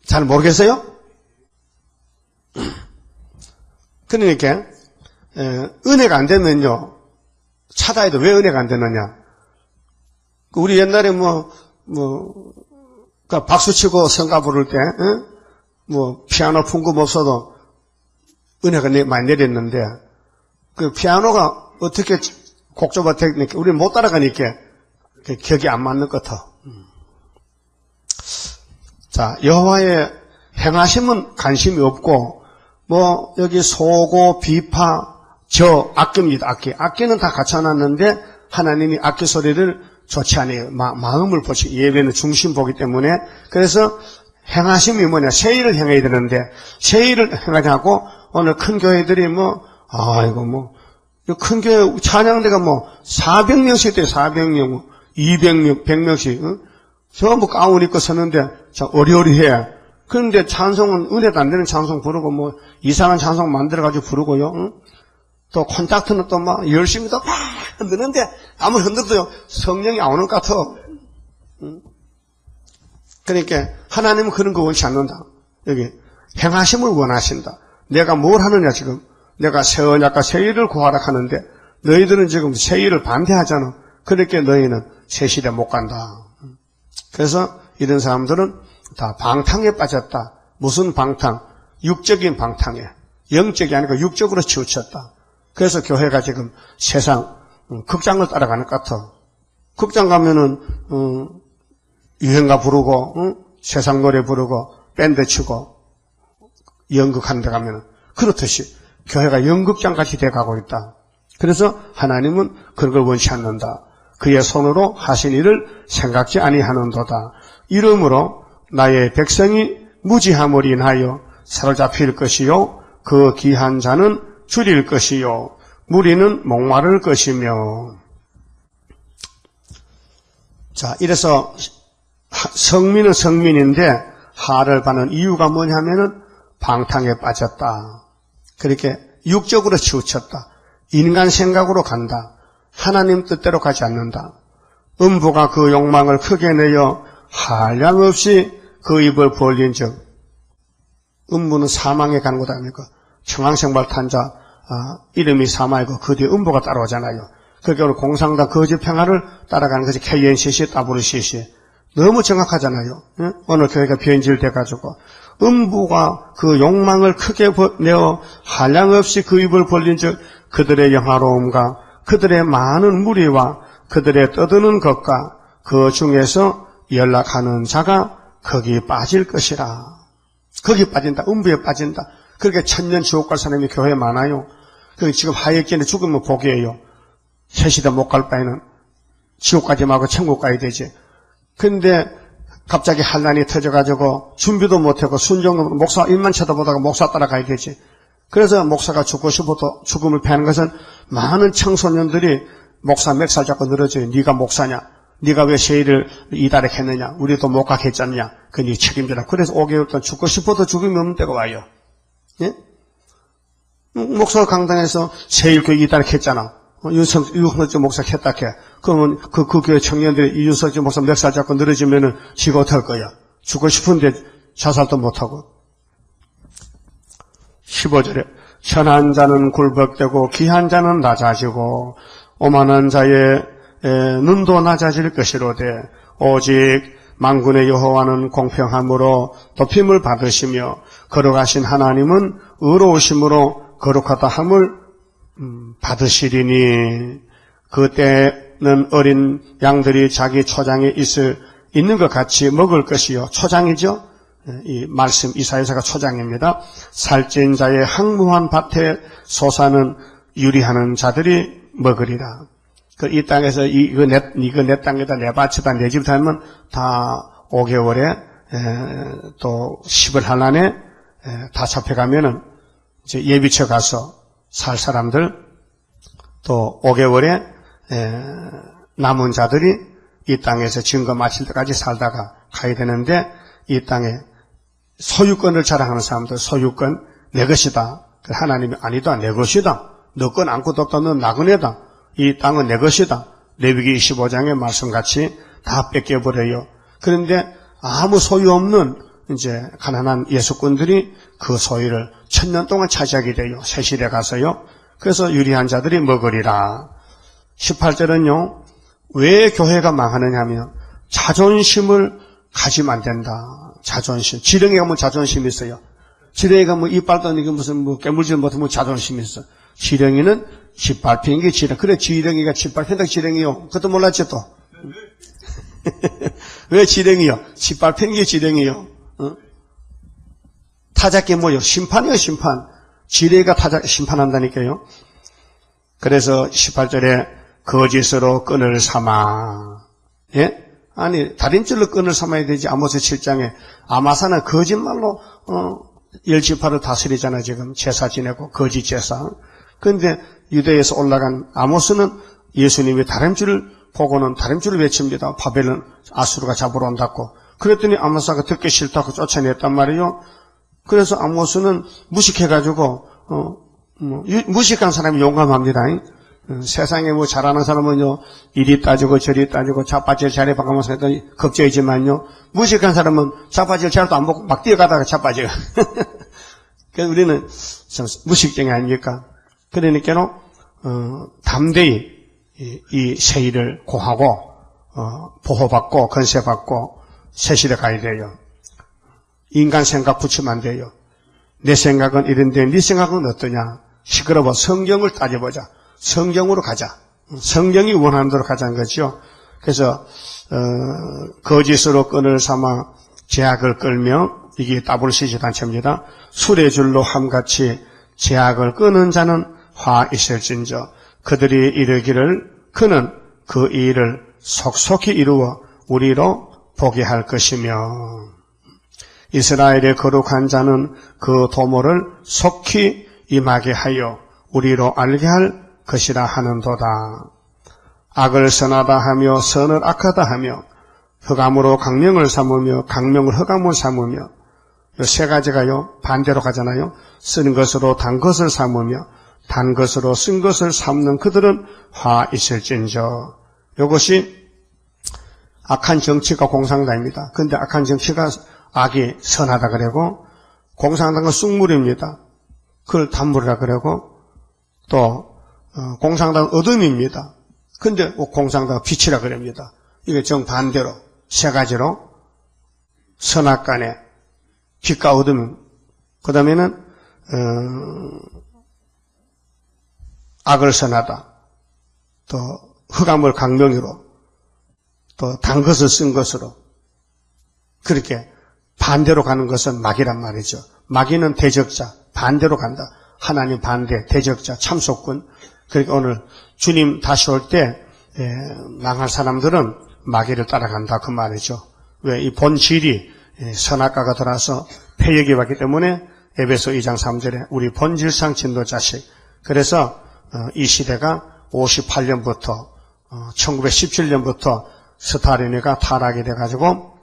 잘 모르겠어요? 그러니까 은혜가 안 되면요, 찾아야 돼. 왜 은혜가 안 되느냐? 우리 옛날에 그러니까 박수치고 성가 부를 때, 피아노 풍금 없어도 은혜가 많이 내렸는데, 그 피아노가 어떻게 곡 좁아 되니까, 우리는 못 따라가니까, 격이 안 맞는 것 같아. 자, 여호와의 행하심은 관심이 없고, 여기 소고, 비파, 악기입니다, 악기. 악기는 다 갖춰놨는데, 하나님이 악기 소리를 좋지 않아요. 마음을 보시고, 예배는 중심 보기 때문에. 그래서 행하심이 뭐냐, 세일을 행해야 되는데, 세일을 행하지 않고, 오늘 큰 교회들이 큰 교회 찬양대가 400명씩 돼요, 400명, 200명, 100명씩, 전부 가운 입고 서는데, 어리어리해. 그런데 찬송은 은혜도 안 되는 찬송 부르고, 이상한 찬송 만들어가지고 부르고요, 또 콘탁트는 또 열심히 또 막 흔드는데, 아무리 흔들어도 성령이 안 오는 것 같아. 그러니까, 하나님은 그런 거 원치 않는다. 여기, 행하심을 원하신다. 내가 뭘 하느냐, 지금. 내가 세언약과 세일을 구하라 하는데, 너희들은 지금 세일을 반대하잖아. 그렇게 너희는 새 시대 못 간다. 그래서 이런 사람들은 다 방탕에 빠졌다. 무슨 방탕? 육적인 방탕에. 영적이 아니고 육적으로 치우쳤다. 그래서 교회가 지금 세상 극장을 따라가는 것 같아. 극장 가면은 유행가 부르고 세상 노래 부르고 밴드 치고 연극하는 데 가면은 그렇듯이 교회가 연극장같이 돼가고 있다. 그래서 하나님은 그런 걸 원치 않는다. 그의 손으로 하신 일을 생각지 아니하는도다. 이러므로 나의 백성이 무지함을 인하여 사로잡힐 것이요, 그 귀한 자는 줄일 것이요, 무리는 목마를 것이며. 자, 이래서 성민은 성민인데 하를 받는 이유가 뭐냐면은 방탕에 빠졌다. 그렇게 육적으로 치우쳤다. 인간 생각으로 간다. 하나님 뜻대로 가지 않는다. 음부가 그 욕망을 크게 내어 한량없이 그 입을 벌린 즉, 음부는 사망에 가는 곳 아닙니까? 청황생발탄자 이름이 사망이고 그 뒤에 음부가 따라오잖아요. 그러니까 오늘 공상당 거짓평화를 따라가는 것이 KNCC, WCC. 너무 정확하잖아요. 예? 오늘 교회가 변질돼가지고 음부가 그 욕망을 크게 내어 한량없이 그 입을 벌린 즉, 그들의 영화로움과 그들의 많은 무리와 그들의 떠드는 것과 그 중에서 연락하는 자가 거기 빠질 것이라. 거기 빠진다. 음부에 빠진다. 그렇게 천년 지옥 갈 사람이 교회에 많아요. 지금 하얘끼는 죽으면 복이에요. 새시대 못 갈 바에는 지옥 가지 말고 천국 가야 되지. 근데 갑자기 환난이 터져가지고 준비도 못하고 순종으로 목사 입만 쳐다보다가 목사 따라가야 되지. 그래서 목사가 죽고 싶어도 죽음을 피하는 것은 많은 청소년들이 목사 멱살 잡고 늘어져요. 네가 목사냐? 네가 왜 세일을 이달에 했느냐? 우리도 못 가게 했잖냐? 그 네 책임져라. 그래서 5개월 동안 죽고 싶어도 죽음이 없는 때가 와요. 예? 목사 강단에서 세일교 이달에 했잖아. 유석지 목사 했다 해. 그러면 그 교회 청년들이 이윤석지 목사 멱살 잡고 늘어지면은 지가 어떡할 거야? 죽고 싶은데 자살도 못하고. 15절에 천한 자는 굴복되고 귀한 자는 낮아지고 오만한 자의 눈도 낮아질 것이로되 오직 만군의 여호와는 공평함으로 높임을 받으시며 거룩하신 하나님은 의로우심으로 거룩하다 함을 받으시리니 그때는 어린 양들이 자기 초장에 있는 것 같이 먹을 것이요. 초장이죠. 이 말씀 이사야서가 초장입니다. 살찐 자의 항무한 밭에 솟아는 유리하는 자들이 먹으리라. 이 땅에서 이거 내 땅이다, 내 밭이다, 내 집이다 하면 다 5개월에 또 10월 한란에 다 잡혀가면은 이제 예비처 가서 살 사람들 또 5개월에 남은 자들이 이 땅에서 증거 마칠 때까지 살다가 가야 되는데 이 땅에 소유권을 자랑하는 사람들 소유권 내 것이다. 하나님이 아니다. 내 것이다. 너 건 아무것도 없다. 너 나그네다. 이 땅은 내 것이다. 레위기 25장의 말씀같이 다 뺏겨버려요. 그런데 아무 소유 없는 이제 가난한 예수꾼들이 그 소유를 1000년 동안 차지하게 돼요. 세실에 가서요. 그래서 유리한 자들이 먹으리라. 18절은요. 왜 교회가 망하느냐 하면 자존심을 가지면 안 된다. 자존심. 지렁이 가면 자존심이 있어요. 지렁이 가면 이빨 떠니까 무슨 뭐 깨물질 못하면 자존심이 있어. 지렁이는 짓밟히는 게 지렁이. 그래 지렁이가 짓밟힌다 지렁이요. 그것도 몰랐지 또. 왜 지렁이요? 짓밟히는 게 지렁이요. 타작게 뭐요? 심판이요 심판. 지렁이가 심판한다니까요. 그래서 18절에 거짓으로 끈을 삼아. 예? 아니 다림줄로 끈을 삼아야 되지. 아모스 7장에 아마사는 거짓말로 열지파를 다스리잖아. 지금 제사 지내고 거짓 제사. 그런데 유대에서 올라간 아모스는 예수님이 다림줄을 보고는 다림줄을 외칩니다. 바벨론 아수르가 잡으러 온다고. 그랬더니 아모스가 듣기 싫다고 쫓아냈단 말이에요. 그래서 아모스는 무식해가지고 무식한 사람이 용감합니다. 세상에 뭐 잘하는 사람은요 이리 따지고 저리 따지고 자빠질 자리 바꿔면서 했더니 걱정이지만요 무식한 사람은 자빠질 자리도 안 보고 막 뛰어가다가 자빠져요. 그래서 우리는 참 무식쟁이 아닙니까? 그러니까는 담대히 이 세일을 고하고 보호받고 건세받고 세실에 가야 돼요. 인간 생각 붙이면 안 돼요. 내 생각은 이런데 네 생각은 어떠냐? 시끄러워. 성경을 따져보자. 성경으로 가자. 성경이 원하는 대로 가자는 거죠. 그래서 거짓으로 끈을 삼아 제약을 끌며 이게 WCG 단체입니다. 술의 줄로 함같이 제약을 끄는 자는 화 있을진저 그들이 이르기를 그는 그 일을 속속히 이루어 우리로 보게 할 것이며 이스라엘의 거룩한 자는 그 도모를 속히 임하게 하여 우리로 알게 할 것이라 하는도다. 악을 선하다 하며 선을 악하다 하며 흑암으로 강명을 삼으며 강명을 흑암을 삼으며 이 세 가지가요 반대로 가잖아요. 쓴 것으로 단 것을 삼으며 단 것으로 쓴 것을 삼는 그들은 화 있을진저. 이것이 악한 정치가 공산당입니다. 그런데 악한 정치가 악이 선하다 그러고 공산당은 쑥물입니다. 그걸 단물이라 그러고 또 공산당은 어둠입니다. 근데 공산당은 빛이라 그럽니다. 이게 정반대로 세 가지로 선악간에 빛과 어둠, 그 다음에는 악을 선하다, 또 흑암을 강명으로, 또 단 것을 쓴 것으로 그렇게 반대로 가는 것은 마귀란 말이죠. 마귀는 대적자, 반대로 간다. 하나님 반대, 대적자, 참속군. 그러니까 오늘 주님 다시 올 때 망할 사람들은 마귀를 따라간다 그 말이죠. 왜? 이 본질이 선악과가 들어와서 폐역이 왔기 때문에 에베소 2장 3절에 우리 본질상 진노자식. 그래서 이 시대가 58년부터 1917년부터 스타린이가 타락이 돼가지고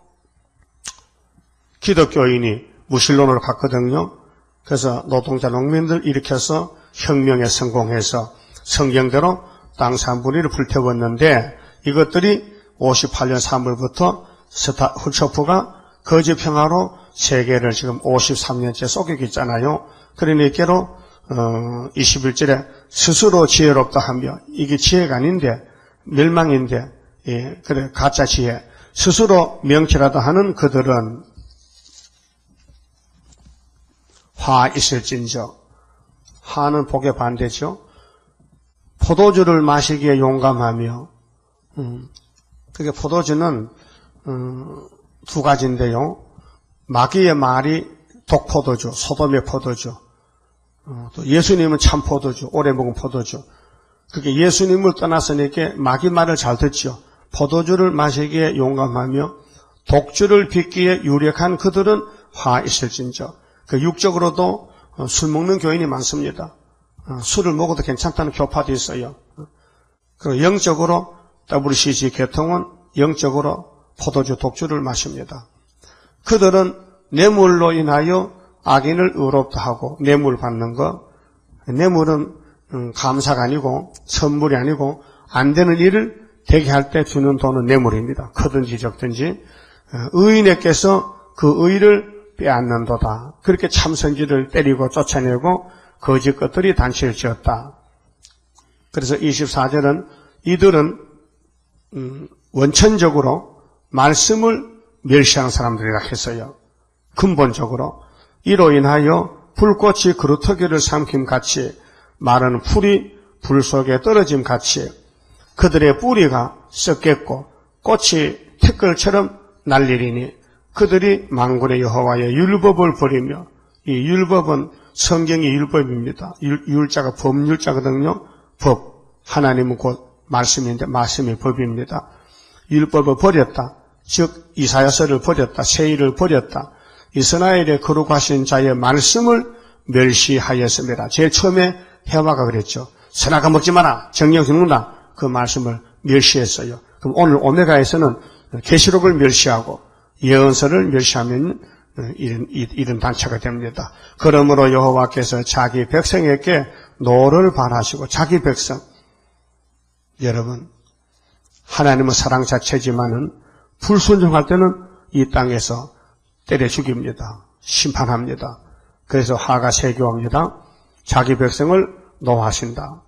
기독교인이 무신론으로 갔거든요. 그래서 노동자 농민들 일으켜서 혁명에 성공해서 성경대로 땅 3분의 1을 불태웠는데 이것들이 58년 3월부터 후르초프가 거짓 평화로 세계를 지금 53년째 속이고 있잖아요. 그러니까로 21절에 스스로 지혜롭다 하며 이게 지혜가 아닌데 멸망인데 그래 가짜 지혜 스스로 명철하다 하는 그들은 화 있을진저. 화는 복의 반대죠. 포도주를 마시기에 용감하며 그게 포도주는 두 가지인데요. 마귀의 말이 독포도주, 소돔의 포도주. 또 예수님은 참 포도주, 오래 먹은 포도주. 그게 예수님을 떠났으니까 마귀 말을 잘 듣죠. 포도주를 마시기에 용감하며 독주를 빚기에 유력한 그들은 화 있을진저. 그 육적으로도 술 먹는 교인이 많습니다. 술을 먹어도 괜찮다는 교파도 있어요. 그리고 영적으로 WCG 계통은 영적으로 포도주 독주를 마십니다. 그들은 뇌물로 인하여 악인을 의롭다 하고 뇌물 받는 거, 뇌물은 감사가 아니고 선물이 아니고 안 되는 일을 되게 할 때 주는 돈은 뇌물입니다. 크든지 적든지. 의인에게서 그 의를 빼앗는도다. 그렇게 참선지를 때리고 쫓아내고 거짓 것들이 단체를 지었다. 그래서 24절은 이들은 원천적으로 말씀을 멸시하는 사람들이라 했어요. 근본적으로. 이로 인하여 불꽃이 그루터기를 삼킴같이 마른 풀이 불 속에 떨어짐같이 그들의 뿌리가 썩겠고 꽃이 태끌처럼 날리리니 그들이 만군의 여호와의 율법을 버리며 이 율법은 성경의 율법입니다. 율자가 법률자거든요. 법. 하나님은 곧 말씀인데 말씀이 법입니다. 율법을 버렸다. 즉 이사야서를 버렸다. 세일을 버렸다. 이스라엘의 거룩하신 자의 말씀을 멸시하였습니다. 제일 처음에 해와가 그랬죠. 선악과 먹지 마라. 정령 죽는다. 그 말씀을 멸시했어요. 그럼 오늘 오메가에서는 계시록을 멸시하고 예언서를 멸시하면 이런 단체가 됩니다. 그러므로 여호와께서 자기 백성에게 노를 발하시고 자기 백성 여러분 하나님은 사랑 자체지만은 불순종할 때는 이 땅에서 때려 죽입니다. 심판합니다. 그래서 하가 세교합니다. 자기 백성을 노하신다.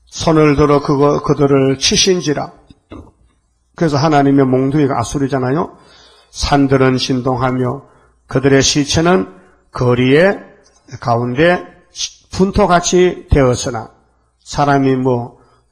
손을 들어 그들을 치신지라. 그래서 하나님의 몽둥이가 아수르잖아요. 산들은 진동하며 그들의 시체는 거리의 가운데 분토같이 되었으나 사람이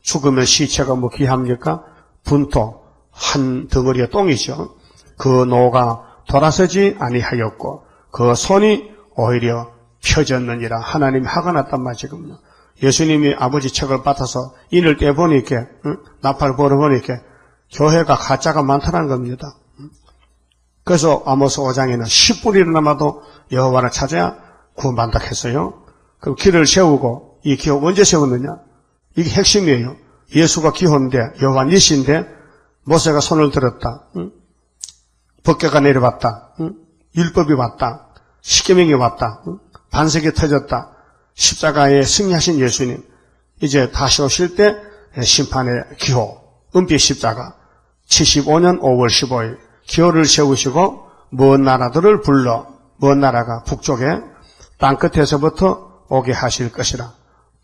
죽으면 시체가 귀합니까? 분토 한 덩어리의 똥이죠. 그 노가 돌아서지 아니하였고 그 손이 오히려 펴졌느니라. 하나님이 화가 났단 말이거든요. 예수님이 아버지 책을 받아서 인을 떼보니까 나팔을 벌어보니까 교회가 가짜가 많다는 겁니다. 그래서 아모스 5장에는 10불이 남아도 여호와를 찾아야 구원받는다 했어요. 그럼 길을 세우고 이 기호 언제 세웠느냐? 이게 핵심이에요. 예수가 기호인데 여호와 니시인데 모세가 손을 들었다. 법궤가 내려왔다. 율법이 왔다. 십계명이 왔다. 반석이 터졌다. 십자가에 승리하신 예수님. 이제 다시 오실 때 심판의 기호, 은빛 십자가. 75년 5월 15일 기호를 세우시고 먼 나라들을 불러 먼 나라가 북쪽에 땅끝에서부터 오게 하실 것이라.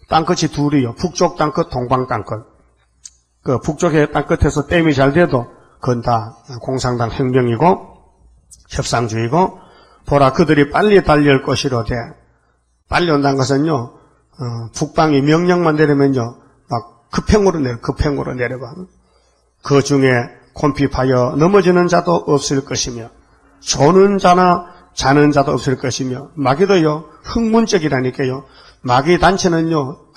땅끝이 둘이요. 북쪽 땅끝, 동방 땅끝. 그 북쪽의 땅끝에서 댐이 잘 돼도 그건 다 공산당 혁명이고 협상주의고 보라 그들이 빨리 달려올 것이로되 빨리 온다는 것은요 북방이 명령만 내리면요 막 급행으로 내려가. 그 중에 곤핍하여 넘어지는 자도 없을 것이며 조는 자나 자는 자도 없을 것이며 마귀도요 흥문적이라니까요. 마귀 단체는요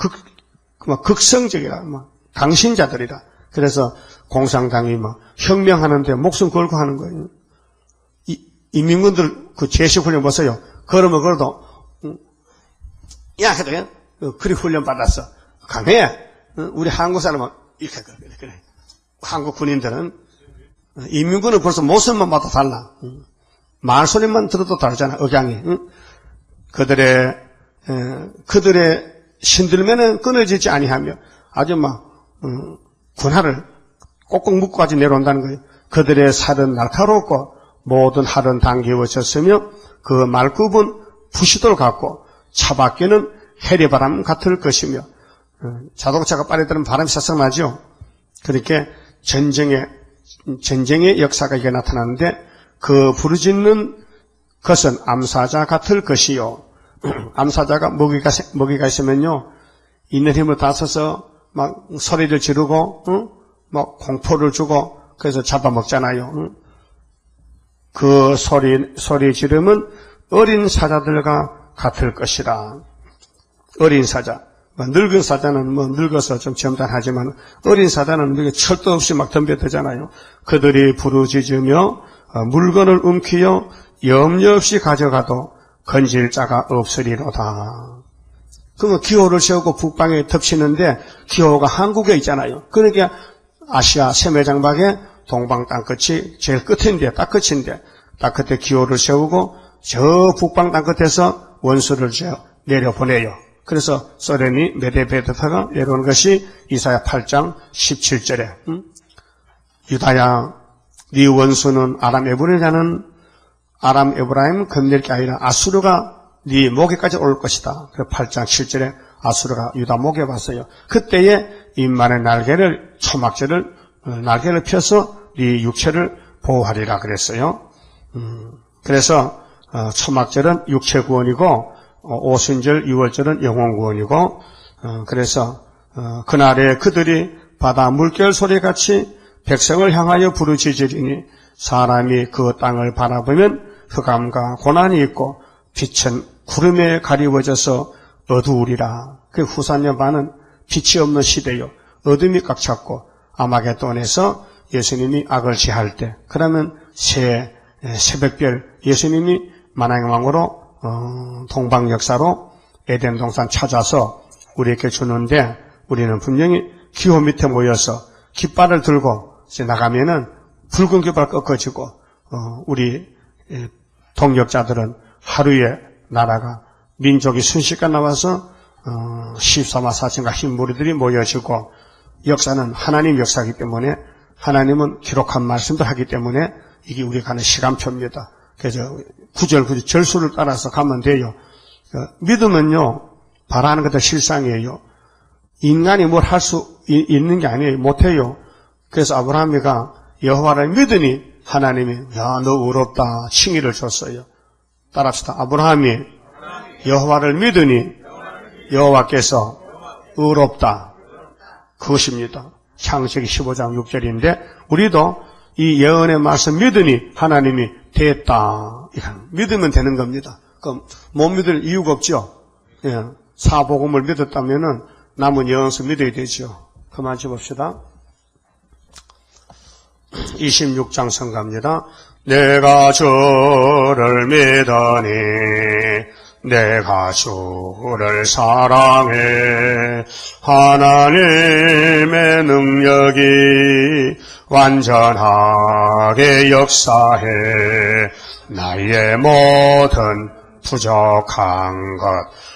극성적이라 강신자들이라. 그래서 공산당이 혁명하는데 목숨 걸고 하는 거예요. 인민군들 그 제식훈련 보세요. 걸어도 야 해도 그리 훈련 받았어. 강해. 우리 한국 사람은 이렇게 그래. 한국 군인들은 인민군은 벌써 모습만 봐도 달라. 말소리만 들어도 다르잖아. 억양이. 그들의 신들면은 끊어지지 아니하며 아주 군화를 꼭꼭 묶고까지 내려온다는 거예요. 그들의 살은 날카롭고 모든 활은 당기워졌으며 그 말굽은 부시돌 같고 차바퀴는 해리바람 같을 것이며 자동차가 빨리 들으면 바람이 싹싹 나죠. 그렇게 전쟁의 역사가 이게 나타나는데 그 부르짖는 것은 암사자 같을 것이요. 암사자가 먹이가 있으면요 있는 힘을 다 써서 막 소리를 지르고 공포를 주고 그래서 잡아먹잖아요. 그 소리 지름은 어린 사자들과 같을 것이라. 어린 사자. 늙은 사자는 늙어서 좀 점잖하지만 어린 사자는 철도 없이 막 덤벼들잖아요. 그들이 부르짖으며 물건을 움키어 염려 없이 가져가도 건질 자가 없으리로다. 그러면 기호를 세우고 북방에 덮치는데 기호가 한국에 있잖아요. 그러니까 아시아 세매장막에 동방 땅끝이 제일 끝인데 딱 끝인데 딱 그때 기호를 세우고 저 북방 땅끝에서 원수를 내려보내요. 그래서 소련이 메데베드프가 내려오는 것이 이사야 8장 17절에 유다야, 네 원수는 아람 에브라임이라는 아람 에브라임 건널 게 아니라 아수르가 네 목에까지 올 것이다. 그 8장 7절에 아수르가 유다 목에 왔어요. 그때에 인만의 날개를 초막절을 날개를 펴서 네 육체를 보호하리라 그랬어요. 그래서 초막절은 육체 구원이고 오순절 6월절은 영혼 구원이고 그래서 그날에 그들이 바다 물결 소리같이 백성을 향하여 부르짖으리니 사람이 그 땅을 바라보면 흑암과 고난이 있고 빛은 구름에 가리워져서 어두우리라. 그 후산여반은 빛이 없는 시대요. 어둠이 꽉 찼고 아마겟돈에서 예수님이 악을 제할 때 그러면 새벽별 예수님이 만왕의 왕으로 동방 역사로 에덴 동산 찾아서 우리에게 주는데 우리는 분명히 기호 밑에 모여서 깃발을 들고 나가면은 붉은 깃발 꺾어지고 우리 동역자들은 하루에 나라가 민족이 순식간 나와서 14만 4천가 흰 무리들이 모여지고 역사는 하나님 역사이기 때문에 하나님은 기록한 말씀도 하기 때문에 이게 우리가 가는 시간표입니다. 그래서 구절 절수를 따라서 가면 돼요. 믿음은요 바라는 것도 실상이에요. 인간이 뭘 할 수 있는 게 아니에요. 못해요. 그래서 아브라함이가 여호와를 믿으니 하나님이 야 너 의롭다 칭의를 줬어요. 따라합시다. 아브라함이 여호와를 믿으니 여호와께서 의롭다. 그것입니다. 창세기 15장 6절인데 우리도 이 예언의 말씀 믿으니 하나님이 됐다. 믿으면 되는 겁니다. 그럼 못 믿을 이유가 없죠. 예. 사복음을 믿었다면은 남은 예언서 믿어야 되죠. 그만 짚읍시다. 26장 성가입니다. 내가 주를 믿으니 내가 주를 사랑해 하나님의 능력이 완전하게 역사해 나의 모든 부족한 것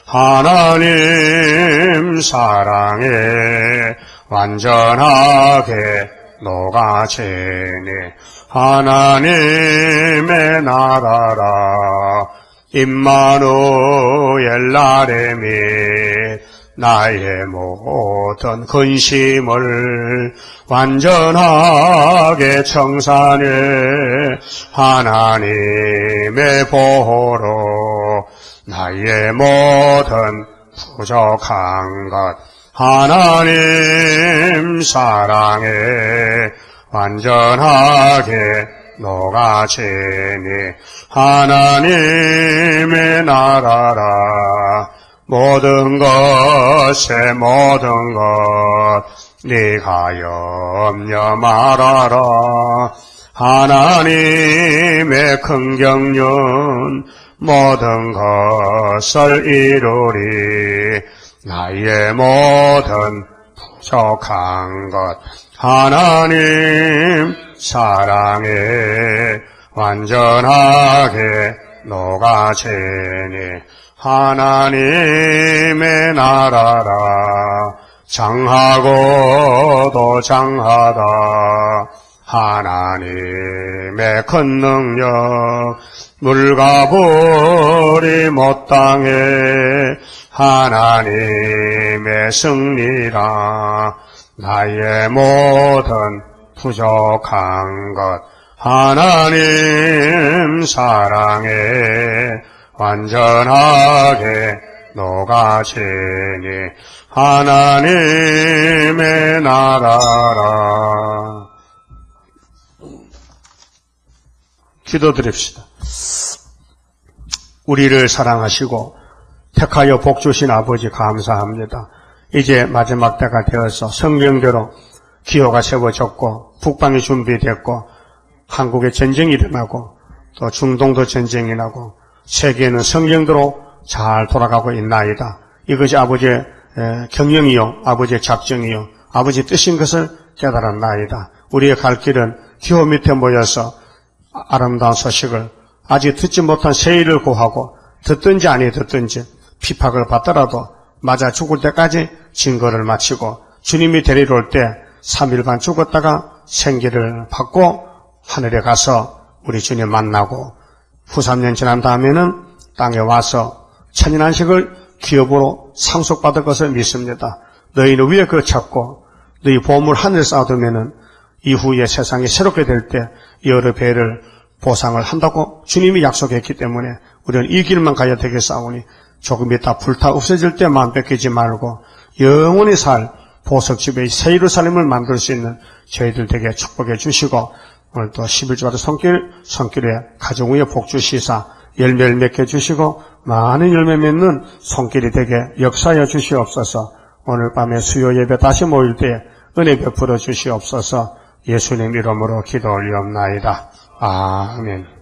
하나님 사랑해 완전하게 녹아지니 하나님의 나라라 임마누엘 나레미 나의 모든 근심을 완전하게 청산해 하나님의 보호로 나의 모든 부족한 것 하나님 사랑에 완전하게 녹아지니 하나님의 나라라 모든 것에 모든 것 네가 염려 말아라 하나님의 큰 경륜 모든 것을 이루리 나의 모든 부족한 것 하나님 사랑에 완전하게 녹아지니 하나님의 나라라 장하고도 장하다 하나님의 큰 능력 물과 불이 못 당해 하나님의 승리라 나의 모든 부족한 것 하나님 사랑에 완전하게 녹아지니 하나님의 나라라. 기도드립시다. 우리를 사랑하시고 택하여 복 주신 아버지 감사합니다. 이제 마지막 때가 되어서 성경대로 기호가 세워졌고 북방이 준비됐고 한국에 전쟁이 일어나고 또 중동도 전쟁이 나고 세계는 성경대로 잘 돌아가고 있나이다. 이것이 아버지의 경영이요 아버지의 작정이요 아버지의 뜻인 것을 깨달았나이다. 우리의 갈 길은 기호 밑에 모여서 아름다운 소식을 아직 듣지 못한 세일을 구하고 듣든지 아니 듣든지 피박을 받더라도 맞아 죽을 때까지 증거를 마치고 주님이 데리러 올 때 3일 반 죽었다가 생기를 받고 하늘에 가서 우리 주님 만나고 후 3년 지난 다음에는 땅에 와서 천인안식을 기업으로 상속받을 것을 믿습니다. 너희는 위에 그걸 찾고 너희 보물 하늘에 쌓아두면은 이후에 세상이 새롭게 될 때 여러 배를 보상을 한다고 주님이 약속했기 때문에 우리는 이 길만 가야 되겠사오니 조금 이따 불타 없어질 때 마음 뺏기지 말고 영원히 살 보석집의 새 예루살렘을 만들 수 있는 저희들 되게 축복해 주시고 오늘 또 11주마다 손길에 가정 위에 복 주시사 열매를 맺게 주시고 많은 열매 맺는 손길이 되게 역사하여 주시옵소서. 오늘 밤에 수요 예배 다시 모일 때 은혜 베풀어 주시옵소서. 예수님 이름으로 기도 올리옵나이다. 아멘.